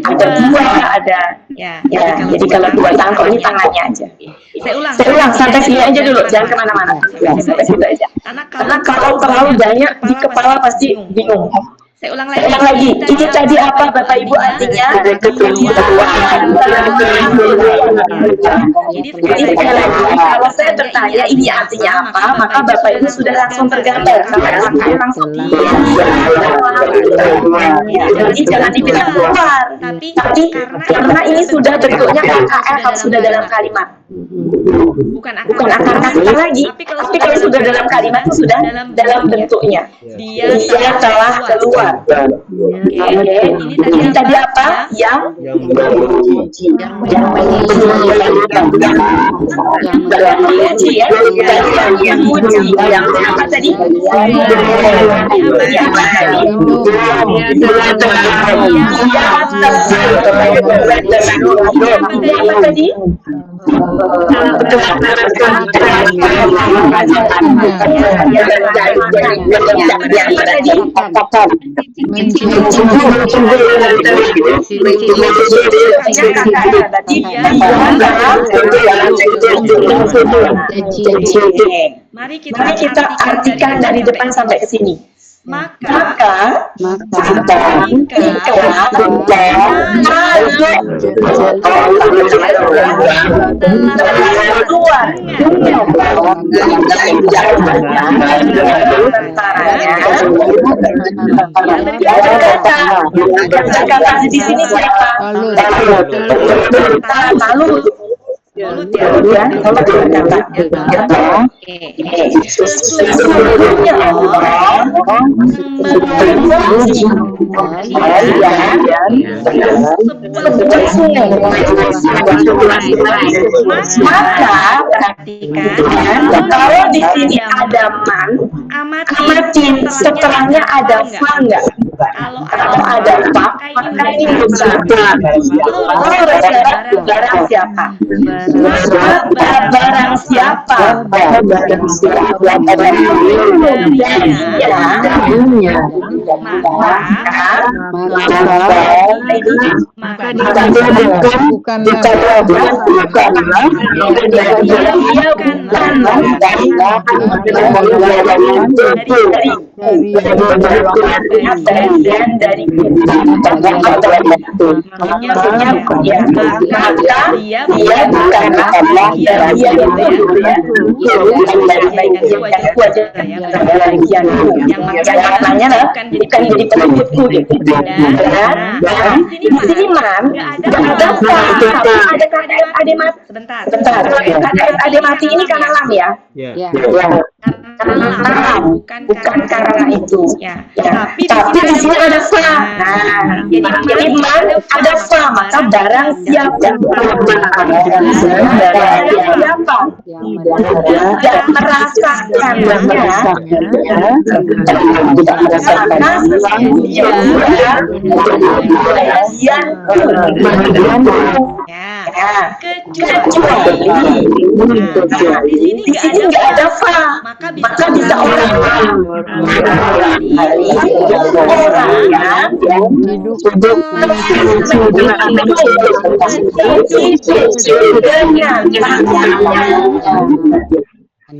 ada dua, ada. Ya, jadi kalau dua tangan, kalau ini tangannya aja. Saya ulang sampai sini aja dulu, jangan kemana-mana. Ya, sampai situ aja. Karena kalau terlalu banyak di kepala pasti bingung. Saya ulang lagi. Ini tadi apa Bapak Ibu artinya? Jadi sekali lagi, kalau saya bertanya ini artinya apa, maka Bapak Ibu sudah langsung tergambar. Langsung jadi jangan dibilang keluar. Tapi karena ini sudah bentuknya KKL, kalau sudah dalam kalimat. bukan bukan akar kata lagi, tapi kalau sudah dalam kalimat itu sudah dalam bentuknya. Dia telah keluar. Oke, ini tadi apa? Yang memuji ya. Yang memuji. Yang apa tadi? Apa tadi? Mari kita artikan dari depan sampai ke sini. Maka di sini siapa? Sesungguhnya Allah memuji sebuah sungai. Maka kalau di sini ada man, amatin setelahnya ada fa enggak? Kalau ada fa, maka ini mubtada. Barang siapa? Barang siapa? Maka bukanlah dari dia bukanlah dia yang maknanya bukan jadi penyebutku gitu. Dan di sini man ada ade mati. Sebentar. Ade mati ini karena lam ya. Bukan karena itu. Tapi di sini ada fa. Jadi man ada fa, maka barang siapa? Siapa? Tidak merasakannya. Kecuali di sini nggak ada fa, maka bisa orang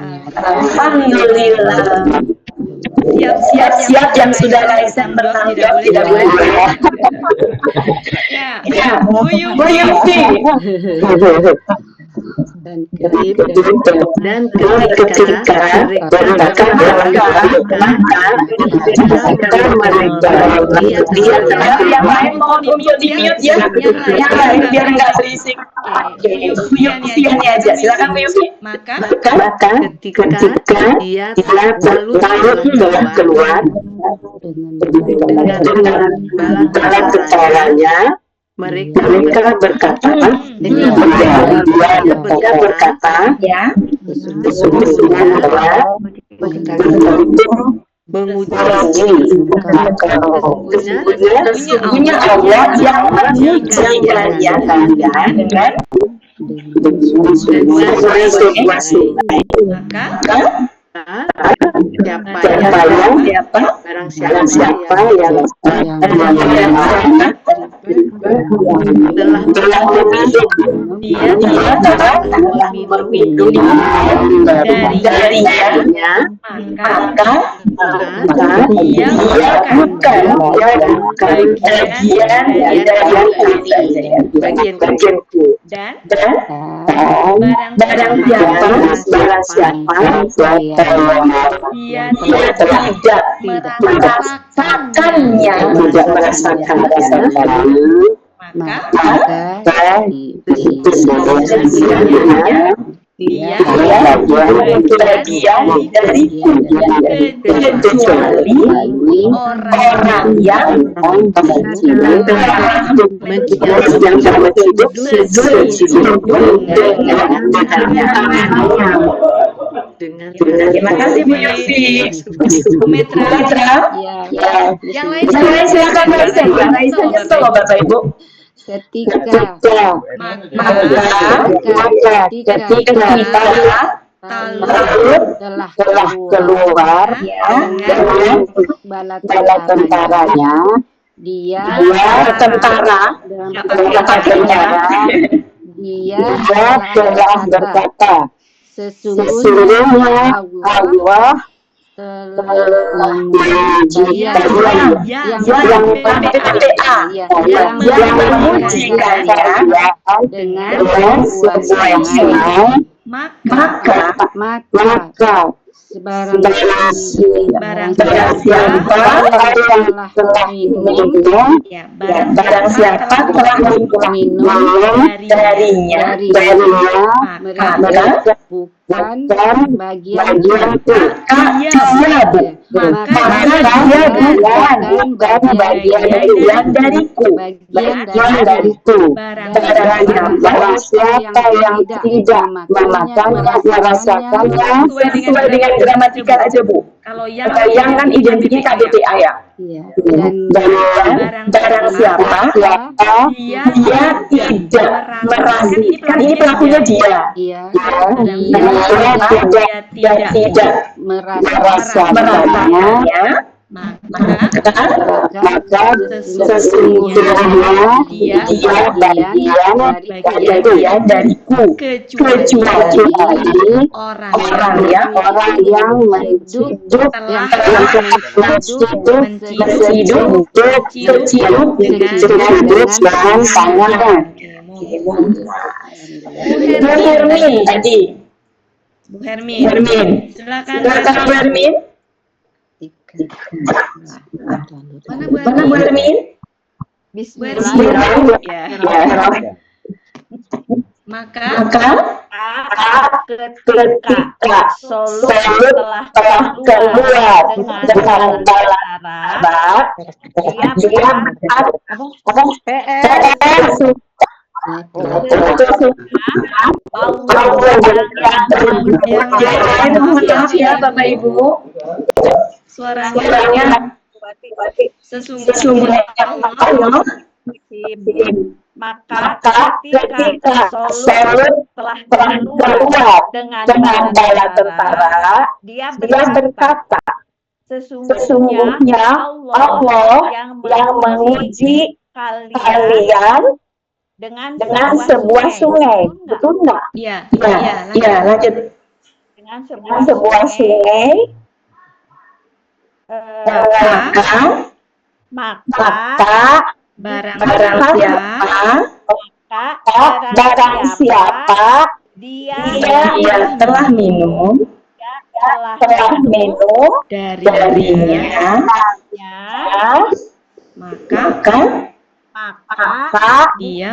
alhamdulillah. Siap yang sudah Raisa bertanggung jawab tidak boleh. Ya, Bu Yumti. Dan ketika dia yang lain mohon untuk di mute ya, yang lain biar nggak berisik. Yumti aja, silakan Bu Yumti. Maka ketika dia lalu keluar dengan bala tentaranya, mereka berkata, dia berkata, ya, sesungguhnya sesungguhnya Allah yang memuji kalian dengan sebuah sungai. Maka barang siapa yang telah dia telah meminum darinya, maka dia bukan bagianku. Dan barang siapa dia tidak merasakannya, maka dia bagian dariku, kecuali orang yang menciduk terima kasih Bu Yofi. Bu Metra. Yang lain silakan Raisa nyesel loh Bapak Ibu. Ketika Talut telah keluar dengan bala tentaranya, dia telah berkata, sesungguhnya Allah telah memuji kalian dengan sebuah sungai, maka barang siapa telah minum darinya mereka bukan bagian dariku. Barang siapa yang tidak memakannya, merasakannya sesuai dengan gramatikal aja Bu. Kalau yang kan identiknya KBTA ya. Dan barang siapa dia tidak merasakan, ini pelakunya dia. Dia tidak merasakannya, maka sesungguhnya dia bagian dariku, kecuali orang yang menciduk dengan tangan. Bu Hermin tadi. Bu Hermin. Silakan Bu Hermin. Mana Bu Hermin? Bismillah. Ya. Maka ketika Solut telah keluar dengan bala dia ya Bapak Ibu, suaranya sesungguhnya Allah, maka ketika Solut telah keluar dengan bala tentara, dia berkata, sesungguhnya Allah yang menguji kalian dengan sebuah sungai. Betul nggak? Iya, lanjut. Dengan sebuah sungai, maka barang siapa dia telah minum darinya, maka dia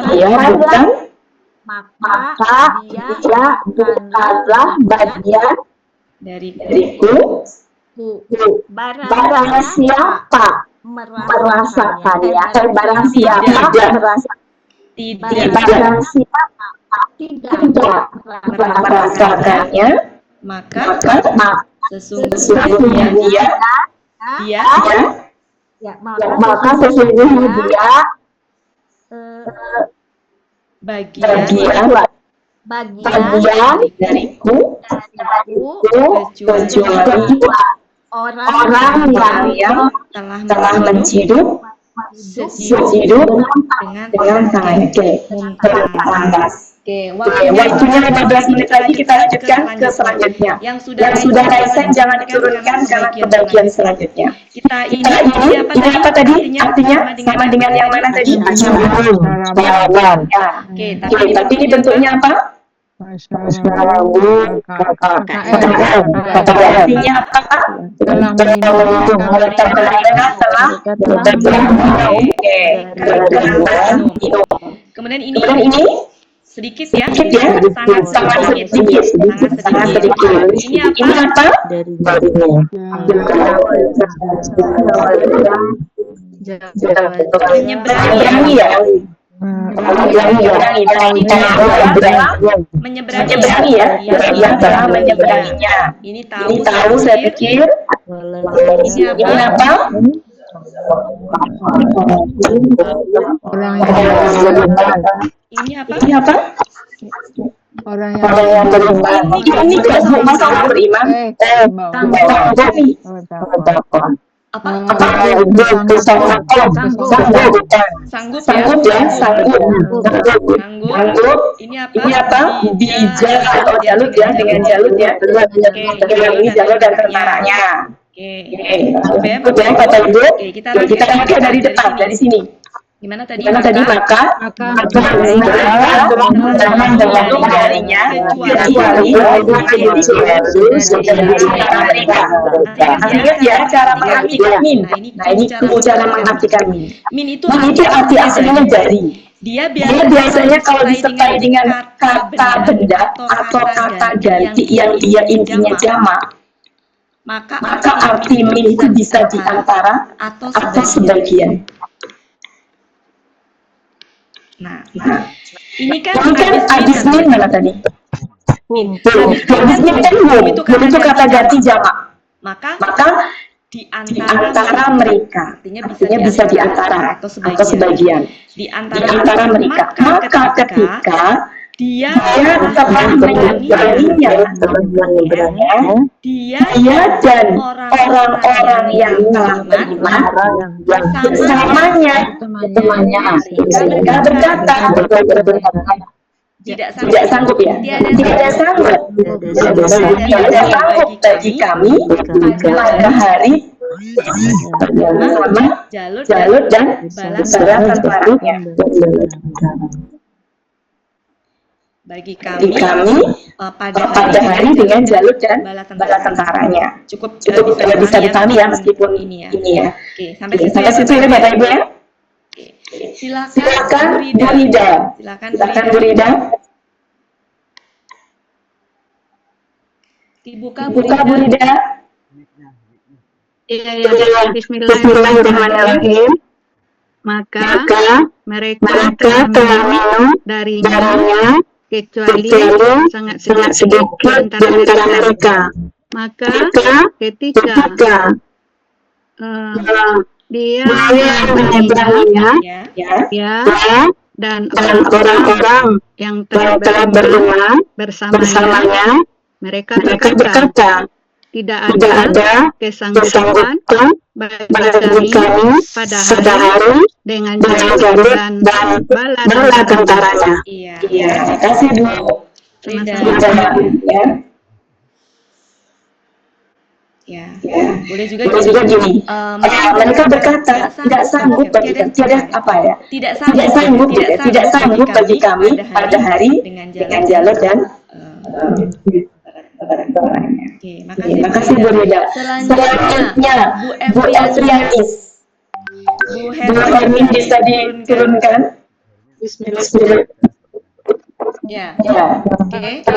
bukanlah bagian dariku. Barang siapa merasakannya, barang siapa tidak merasakannya, maka sesungguhnya dia bagian dariku, kecuali orang yang telah menciduk dengan tangan. Waktunya 15 menit lagi, kita lanjutkan ke selanjutnya. Yang sudah raisen jangan diturunkan karena ke bagian selanjutnya. Ini apa tadi? Artinya sama dengan yang mana tadi? Tapi ini bentuknya apa? Masyarakat KKR. Artinya apa? Telah Telah menyimpulkan Oke. Kenapa minum? Kemudian Kemudian ini sedikit ya, sedikit ya, sangat sedikit, sangat sedikit. Ini apa? Menyeberangi ya. Menyeberangi ya, yang telah menyeberanginya. Ini Ini tahu saya pikir. Ini apa? Orang yang Ini apa? orang yang beriman. Ini juga sama beriman. Sanggup ya, sanggup. Ini apa? Bija atau Jalut ya, dengan Jalut ya. Ini Jalut dan tentaranya. Cukup ya kata Ibu. Kita lihat dari depan, dari sini. Gimana tadi? Maka jangan berlalu darinya kecuali mereka. Ingat ya cara mengartikan min. Nah ini cara mengartikan min. Min itu arti aslinya dari. Dia biasanya kalau disertai dengan kata benda atau kata ganti yang dia intinya jamak, maka arti min itu bisa di antara atau sebagian. Nah, ini kan habis min mana tadi? Habis min kan hum itu kata ganti jamak. Maka di antara mereka, artinya bisa di antara atau sebagian. Di antara mereka. Maka ketika dia telah menyeberanginya, dia dan orang-orang yang telah beriman bersamanya, mereka berkata, tidak sanggup ya, tidak sanggup bagi kami pada hari sama Jalut dan bala tentaranya. Bagi kami pada hari dengan Jalut dan bala tentaranya. Cukup bisa dipahami ya meskipun ini ya. Oke, sampai situ ya Bapak Ibu ya. Silakan Bu Rida. Silakan Bu Rida. Dibuka Bu Rida. Iya. Bismillahirrahmanirrahim. Maka mereka telah minum darinya kecuali sangat sedikit di antara mereka. Maka ketika dia menyeberanginya, dan orang-orang yang telah beriman bersamanya, mereka berkata, tidak ada kesanggupan bagi kami pada hari dengan Jalut dan bala tentaranya. Iya, terima kasih Bu. Ya, boleh juga gini. Mereka berkata tidak sanggup bagi kami, tidak sanggup bagi kami pada hari dengan Jalut dan Oke, makasih Bu Rida. Selanjutnya Bu Efrianis. Bu Hermin bisa diturunkan. Bismillah. Ya. Oke.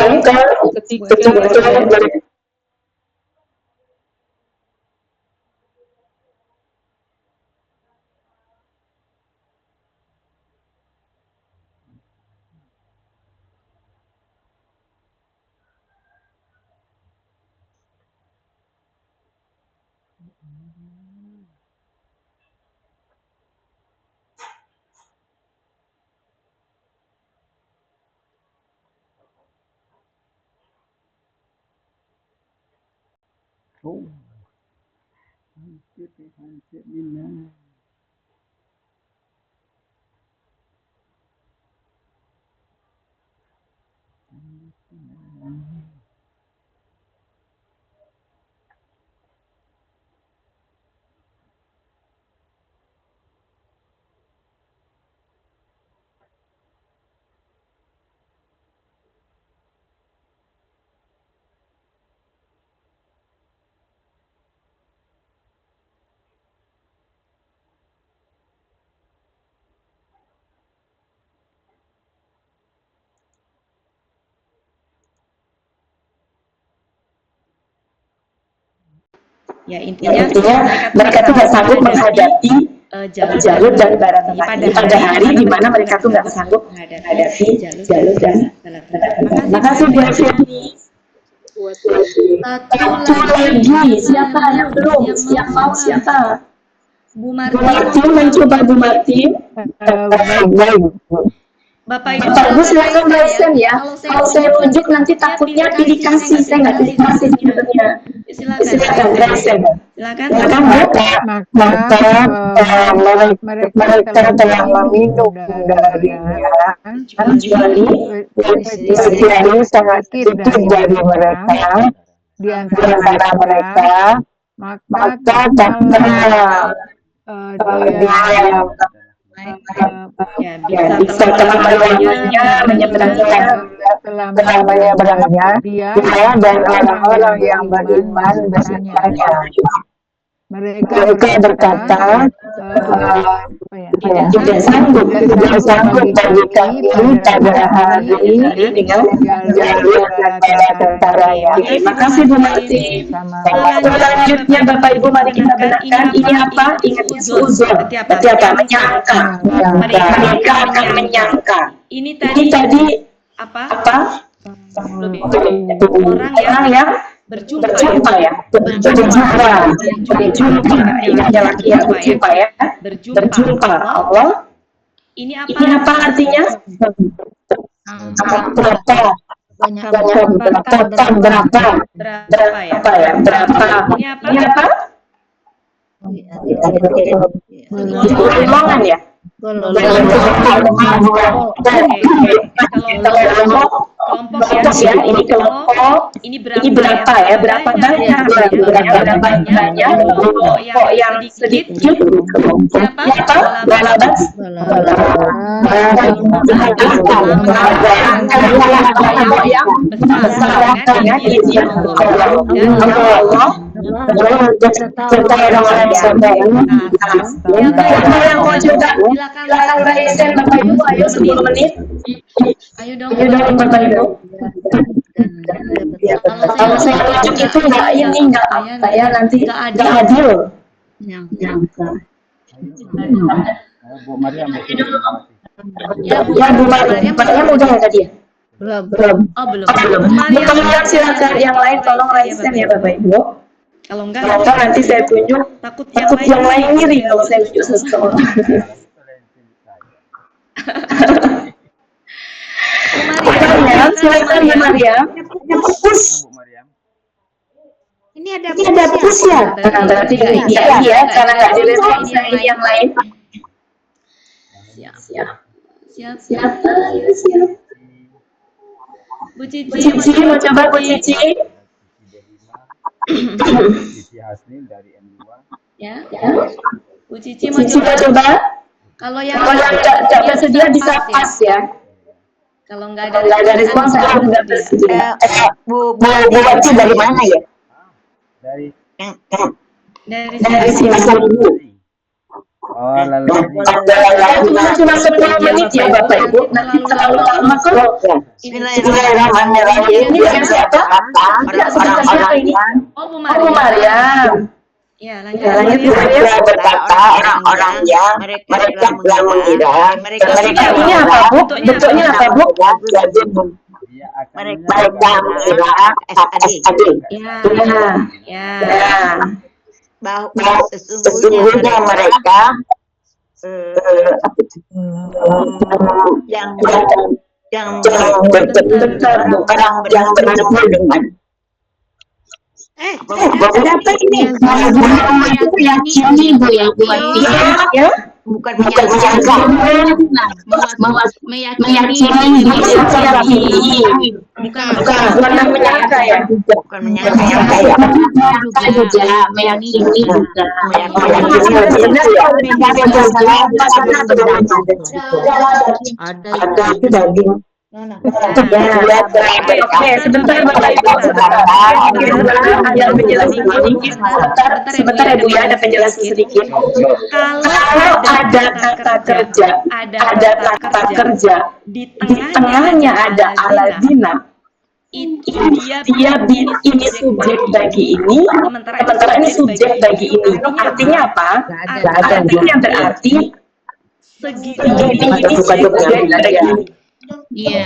Ya, Ya, intinya intinya mereka tuh nggak sanggup menghadapi Jalut dan Bharatayuda pada hari di mana mereka tuh nggak sanggup menghadapi Jalut dan Bharatayuda. Makasih Bu Effendi. Satu Satu lagi, siapa yang belum? Siap mau siapa? Bu Bu Martin Martin mencoba Bu Martin. Bapak Bapak Ibu silakan raisen ya. Kalau saya tunjuk nanti takutnya pilih kasih, saya nggak pilih kasih sebenarnya. Silakan raisen. Silakan. Silakan Bu. Maka mereka telah meminum darinya, kecuali istilahnya sangat sedikit dari mereka di antara mereka, maka tatkala dia bisa telah melewatinya, menyeberanginya, telah menyeberanginya, dia dan orang-orang yang beriman bersamanya. Mereka berkata, tidak sanggup bagi kami pada hari ini dengan Jalut dan tentaranya. Makasih Bu Martin. Selanjutnya Bapak Ibu mari kita benarkan ini apa? Ingatnya suzon. Berarti apa? Menyangka. Mereka akan menyangka. Ini tadi apa? Orang yang berjumpa ya, berjumpa ini laki yang berjumpa ya, berjumpa Allah. Ini apa artinya? Berapa ya? Ini apa? Golongan ya. Kelompok ya, ini kelompok, ini berapa ya, berapa banyak, berapa banyak kelompok yang sedikit, siapa? Balabas, kelompok yang besar dengan izin Allah, serta orang-orang yang siapa yang mau coba? Silakan raisen Bapak Ibu, ayo 10 menit. Ayo dong Bapak Ibu. Kalau saya tunjuk itu nggak apa ya, nanti nggak adil. Bu Mariam. Ya Bu Mariam udah ya tadi ya? Belum. Oh belum. Tolong silakan yang lain tolong raisen ya Bapak Ibu. Kalau enggak nanti saya tunjuk. Takut yang lain ngiri kalau saya tunjuk seseorang. Silakan Bu Mariam. Ini ada pus ya? Berarti iya, karena nggak direspon saya yang lain. Siap. Bu Cici mau coba Bu Cici? Cici Hasni dari M2. Ya. Bu Cici mau coba? Kalau yang nggak bersedia bisa pas ya. Kalau nggak ada respon saya nggak bersedia. Bu Cici dari mana ya? Dari sini Bu. Oh, lalu cuma 10 menit ya Bapak Ibu. Nanti terlalu lama kok. Bismillahirrahmanirrahim. Ini yang siapa? Siapa ini? Oh Bu Mariam. Ya, lanjut. Dia berkata orang-orang yang mereka telah mengira Ini apa Bu? Bentuknya apa Bu? mereka mengira SAD. Ya. Bahwa sesungguhnya mereka yang benar-benar orang yang benar dengan Berapa ini? Meyakini Bu ya, bukan menyangka. Meyakini secara tinggi. Bukan menyangka ya. bukan menyangka ya. Juga meyakini juga. Ada itu daging. Oke, sebentar Bapak Ibu, ada penjelasan sedikit. Sebentar ya Bu ya, ada penjelasan sedikit. Kalau ada kata kerja, di tengahnya ada aladina, ini subjek bagi ini, sementara ini subjek bagi ini. Artinya apa? Artinya berarti segini ini subjek bagi ini. Iya.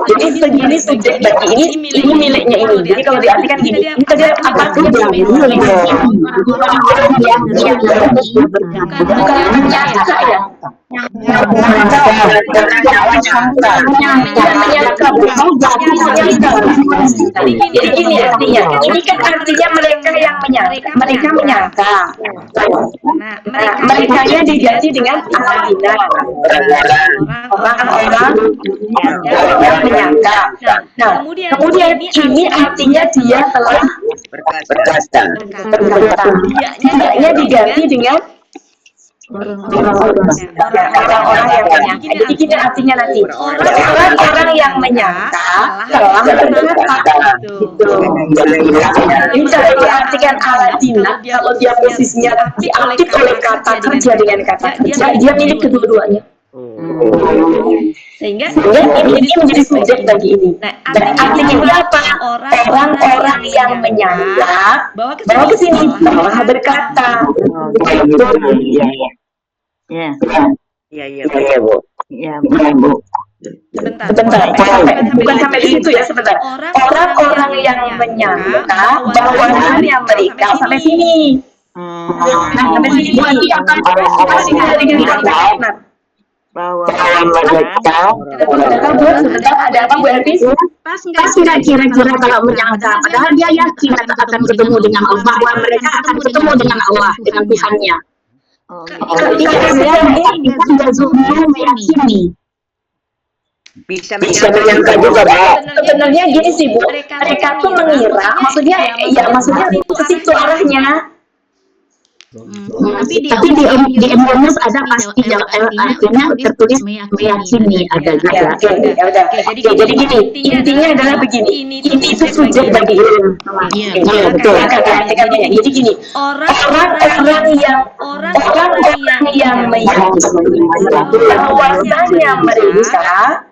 Jadi segini subjek bagi ini miliknya ini. Jadi kalau diartikan gini, ini tadi apa sih yang milik? Jadi gini artinya, ini kan artinya mereka yang menyangka. Merekanya diganti dengan aladina, orang-orang yang menyangka. Nah, kemudian ini artinya dia telah berkata. Dianya diganti dengan orang-orang yang menyangka. Jadi gini artinya nanti, orang-orang yang menyangka telah berkata. Ini cara diartikan aladina, kalau dia posisinya diaktif oleh kata kerja dengan kata kerja, dia milik kedua-duanya. Sehingga ini menjadi subjek bagi ini. Dan artinya apa? Orang-orang yang menyangka bahwa kesini telah berkata. Iya, Bu. Sebentar. Bukan sampai di situ ya, sebentar. Orang-orang yang menyangka bahwa yang mereka sampai sini. Sampai sini. Bahwa mereka sebentar ada apa Bu Elvis? Pas nggak kira-kira kalau menyangka, padahal dia yakin akan ketemu dengan Allah, bahwa mereka akan ketemu dengan Allah, dengan Tuhannya. Ini kan jazumnya meyakini. Bisa menyangka juga, Pak. Sebenarnya gini sih Bu, mereka tuh mengira, maksudnya ke situ arahnya. Tapi di Emmaus ada pasti yang artinya tertulis meyakini ada juga. Jadi gini, intinya adalah begini. Ini itu subjek bagi ilmu. Iya, betul. Jadi gini, orang-orang yang meyakini bahwasanya mereka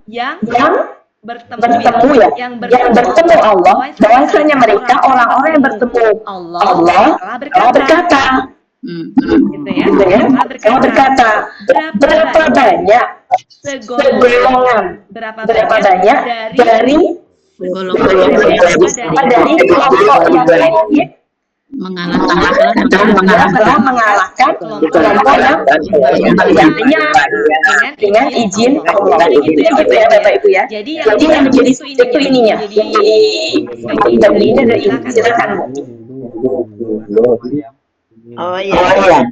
yang bertemu yang bertemu Allah, bahwasanya mereka orang-orang yang bertemu Allah berkata, gitu ya, berkata berapa banyak segolongan, berapa banyak dari kelompok yang lain mengalahkan kelompok yang dengan izin Allah. Gitu ya Bapak Ibu ya. Jadi yang menjadi itu ininya. Dan ini ada ini. Silakan Bu. Oh iya.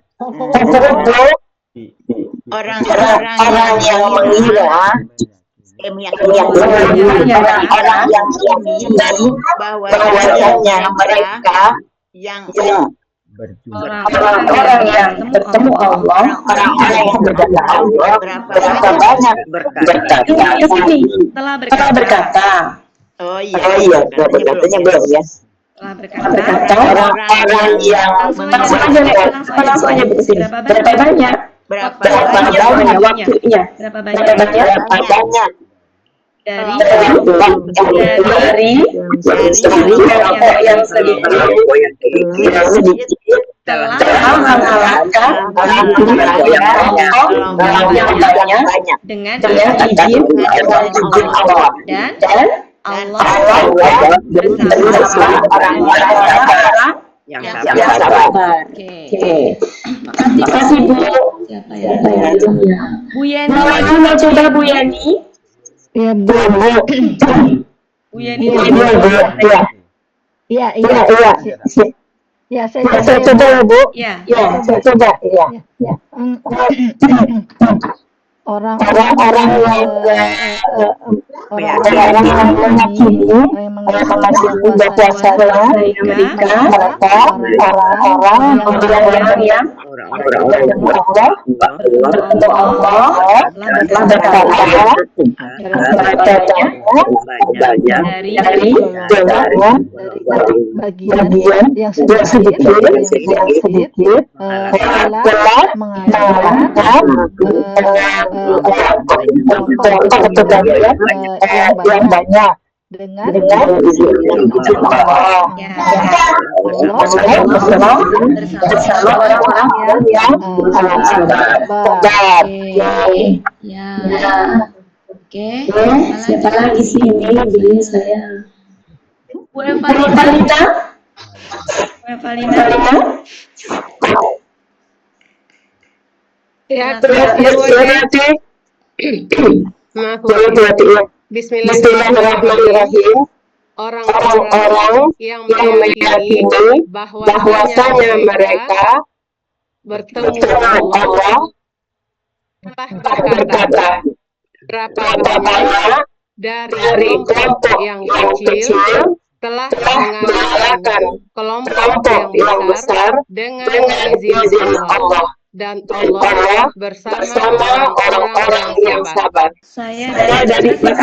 Orang-orang yang mengira orang yang meyakini bahwasanya mereka yang orang-orang yang bertemu Allah, orang-orang yang berkata Allah, berapa banyak berkata. Telah berkata. Oh iya, berkatanya belum ya. Telah berkata orang-orang yang langsung aja ke sini. Berapa banyak? Berapa banyak waktunya? Berapa banyak? Dari kelompok yang sedikit telah mengalahkan kelompok yang banyak dengan izin Allah, dan Allah bersama orang-orang yang sabar. Terima kasih Bu. Siapa ya? Bu Yani. Mau coba Bu Yani? Iya, Bu. Bu Yani. Iya. Ya, saya coba ya, Bu. Ya, saya coba. Iya. Orang-orang yang meyakini bahwasanya mereka orang-orang yang Allah berkata banyak dari dari bagian yang sedikit telah mengalahkan kelompok yang banyak dengan izin Allah. Allah bersama orang-orang yang sabar. Ya. Oke. Siapa lagi sih ini? Jadi saya. Bu Evalina. Ya, Bismillahirrahmanirrahim. Orang-orang yang meyakini bahwasanya mereka bertemu Allah telah berkata, berapa banyak dari kelompok yang kecil telah mengalahkan kelompok yang besar dengan izin Allah. Dan Allah bersama orang-orang yang sabar. Saya dari tadi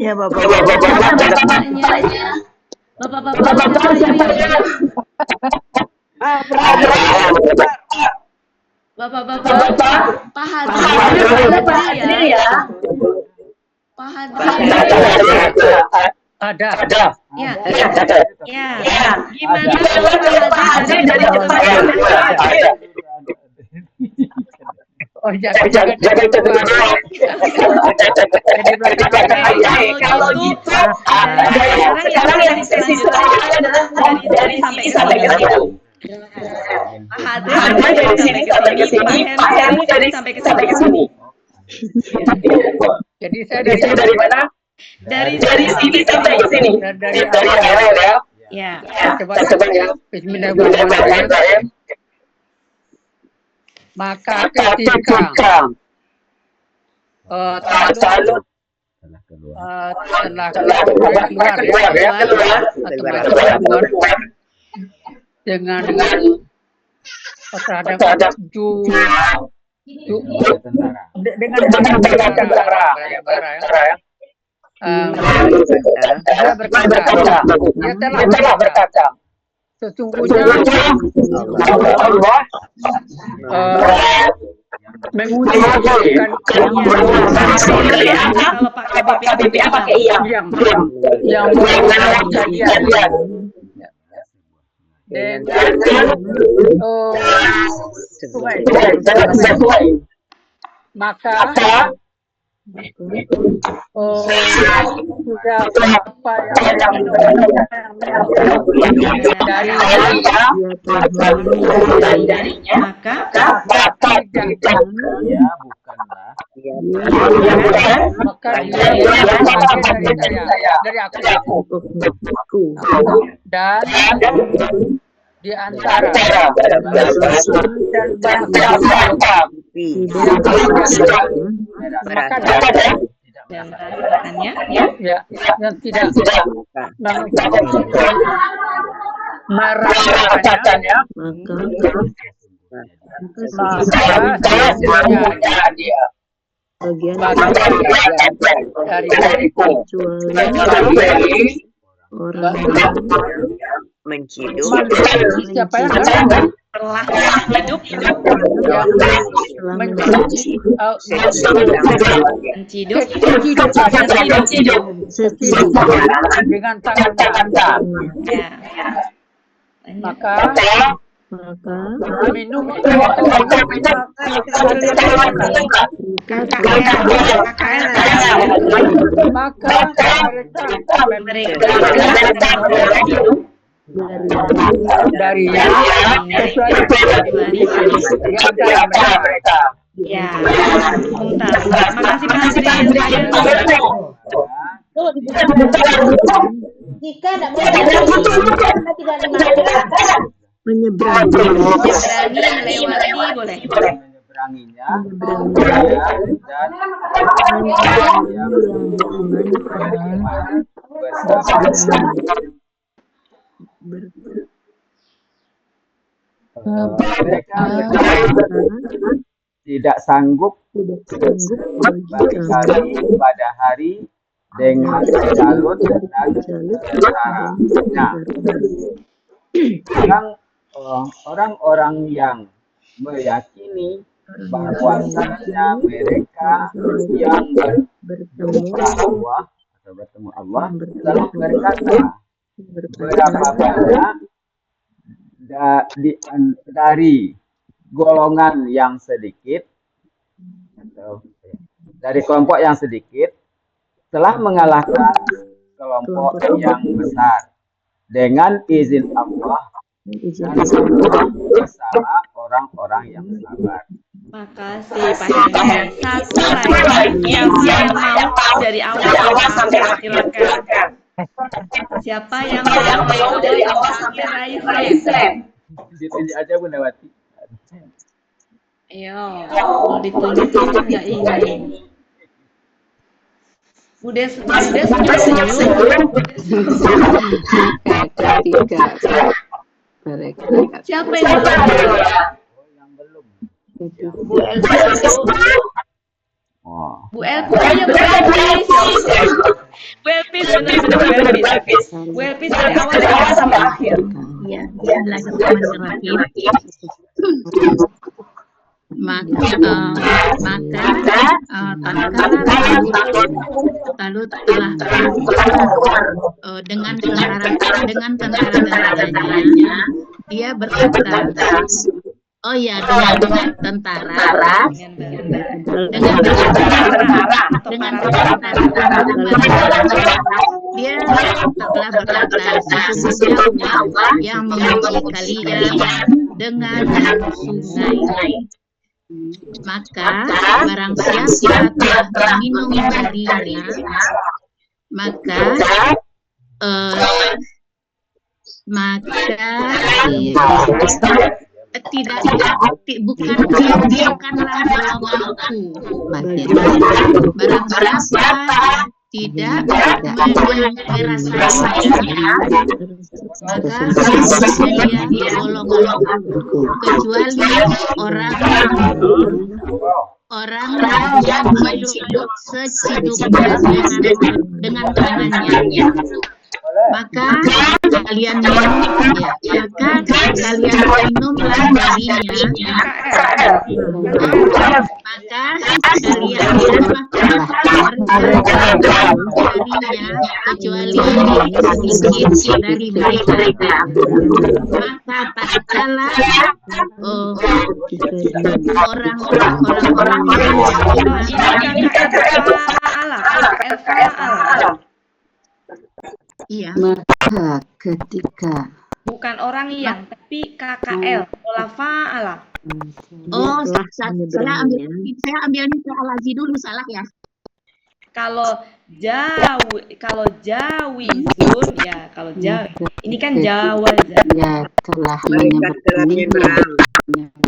Ya Bapak-bapak siapa ya? Bapak-bapak, Pak Hadri ya. Pak Hadri. Ada. Ya. Gimana kalau Pak Hadri dari Oh, jaga itu. Kalau gitu, sekarang yang sesi selanjutnya adalah dari sampai ke sini. Pak Hadri dari sini, Pak Heri dari sampai ke sini. Jadi saya dari mana? Dari sini sampai ke sini. Dari awal ya. Ya. Coba ya. Bismillahirrahmanirrahim. Maka ketika Talut setelah keluar dengan terhadap dengan tentara ya. Dia telah berkata, sesungguhnya Allah mengujikan Kalau pakai BPA pakai yang kejadian sesuai maka sudah apa yang darinya maka tidak maka dari aku dan di antara dan bangsa maka yang tidak merasakannya maka dia bagian dariku kecuali orang menciduk siapa yang telah hidup menciduk dengan tangan ya. Maka minum maka mereka dari mereka. Ya, sebentar. Makasih Pak. Jika tidak menyeberangi melewati boleh. Menyeberanginya tidak sanggup bagi kami pada hari dengan Jalut dan tentara. Nah, orang-orang yang meyakini bahwasanya mereka yang bertemu Allah atau bertemu Allah telah berkata berapa banyak dari golongan yang sedikit atau dari kelompok yang sedikit telah mengalahkan kelompok yang besar dengan izin Allah dan Allah bersama orang-orang yang sabar. Makasih Pak Hilmi. Satu lagi yang mau dari awal sampai akhir silakan. Siapa yang mau dari awal sampai akhir raise hand. Ditunjuk aja Bunda Wati. Ayo, kalau ditunjuk nggak ini. Udah senyum. Siapa yang belum? Bu Elvi. Bu Elvi, ayo Bu Elvi. Bu Elvi, benar-benar Bu Elvi dari awal sampai akhir. Ya, Bismillahirrahmanirrahim. Talut telah dengan tentara-tentaranya, dia berkata, oh ya, dengan tentara dia telah berkata, sesungguhnya Allah yang menguji kalian dengan sungai. Maka barang siapa telah minum darinya, maka bukanlah golonganku. Barang siapa tidak merasainya, maka dia golonganku, kecuali orang yang hidup secukupnya dengan tangannya. Maka kalian minumlah darinya, kecuali sedikit dari mereka. Maka tatkala orang-orang iya. Maka ketika bukan orang yang, tapi KKL, fa'ala. Oh, saya ambil Alazi dulu, salah ya. Kalau jawizun ya, kalau jawi. Ini kan Jawa. Ya, telah menyeberang.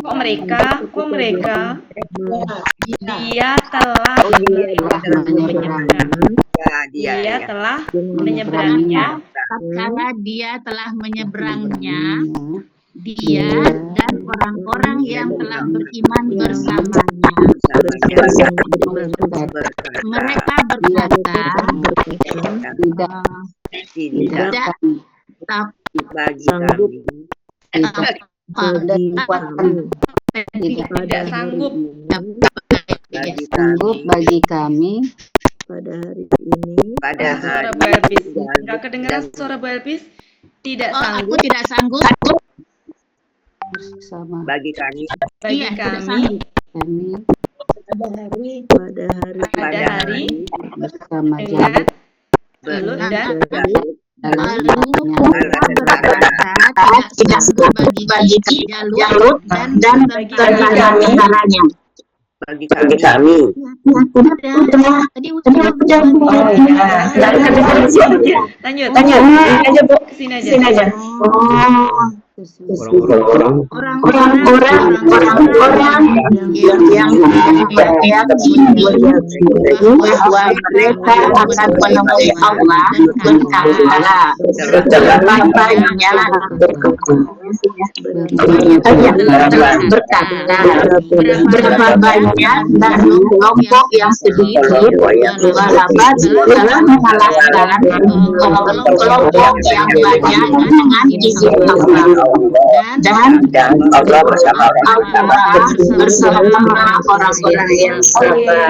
Kok mereka? Dia telah menyeberangnya. Karena dia telah menyeberangnya, dia dan orang-orang yang telah beriman bersamanya. Mereka berkata, tidak sanggup bagi kami pada hari ini. Suara Bu Elvis. Enggak kedengaran suara Bu Elvis? Tidak sanggup. Aku tidak sanggup. Bersama. Bagi kami. Pada hari bersama dengan Jalut dan tidak sanggup bagi Jalut dan tentaranya. Bagi kami. Lanjut. Aja Bu. Kesini aja. orang-orang yang yakin bahwa mereka akan menemui Allah berkala bertanya berapa banyak dari kelompok yang sedikit sahabat telah mengalahkan kelompok yang banyak dengan izin Allah dan Allah bersama orang-orang yang sabar.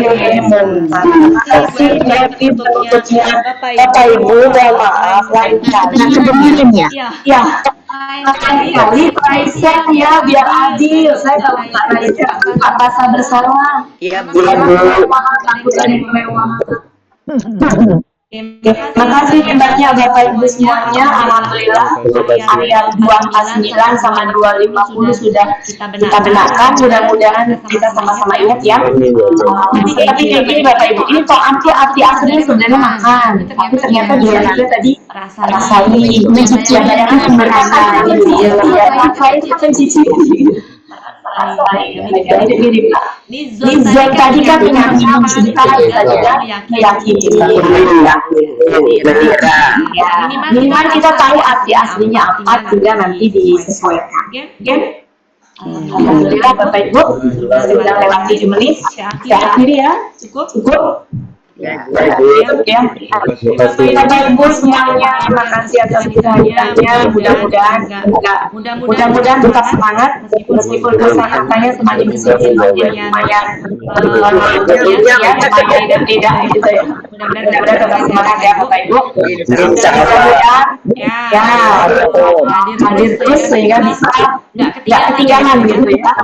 Bapak Ibu, mohon maaf lain kali. Ya. Kali Aisyah ya biar adil. Saya kalau nggak Aisyah nggak merasa bersalah. Iya Bu. Maaf aku tadi melewat. Makasih banyak Bapak Ibu semuanya. Alhamdulillah ayat 249 sama 250 sudah kita benarkan. Mudah-mudahan kita sama-sama ingat ya. Tapi kayak gini Bapak Ibu, ini kok arti aslinya sebenarnya makan, tapi ternyata dia juga tadi rasai, mencicipi kan merasa tidak pakai itu mencicipi. Nizam tadi kan minum sebentar kita juga meyakini. Minimal kita tahu arti aslinya apa, tinggal nanti disesuaikan. Alhamdulillah Bapak Ibu sudah lewat 7 menit. Saya akhiri ya. Cukup. Ya. Bapak Ibu semuanya, terima kasih atas kehadirannya. Mudah-mudahan tetap semangat meskipun katanya semakin disini lumayan tidak gitu ya. Mudah-mudahan tetap semangat ya Bapak Ibu. Mudah-mudahan hadir terus sehingga bisa nggak ketinggalan gitu ya.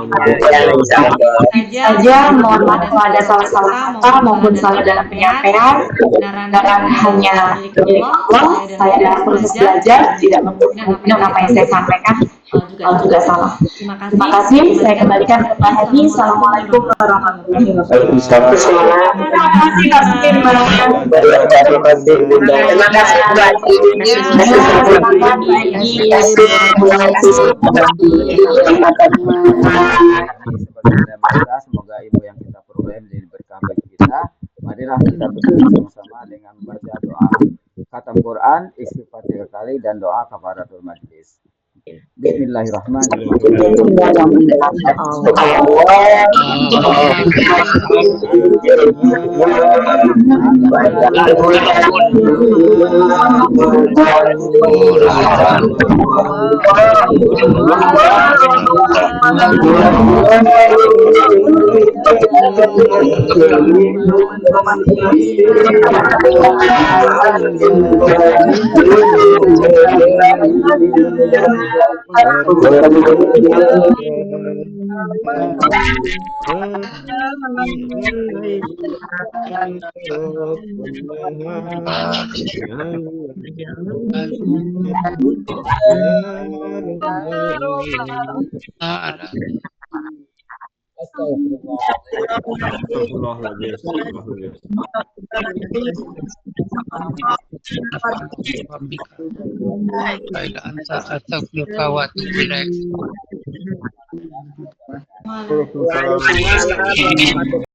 Saja mohon maaf kalau ada salah-salah kata maupun salah dalam penyampaian. Kebenaran hanya milik Allah. Saya dalam proses belajar tidak mungkin apa yang saya sampaikan juga salah. Terima kasih. Saya kembalikan ke Pak Hadi. Assalamualaikum warahmatullahi wabarakatuh. Terima kasih Kak Sukim. Terima kasih Bunda. Terima kasih Mbak. Semoga ilmu yang kita peroleh menjadi berkah bagi kita. Marilah kita bersama sama dengan membaca doa khatam Quran, istighfar 3 kali dan doa kafaratul majlis. Bismillahirrahmanirrahim.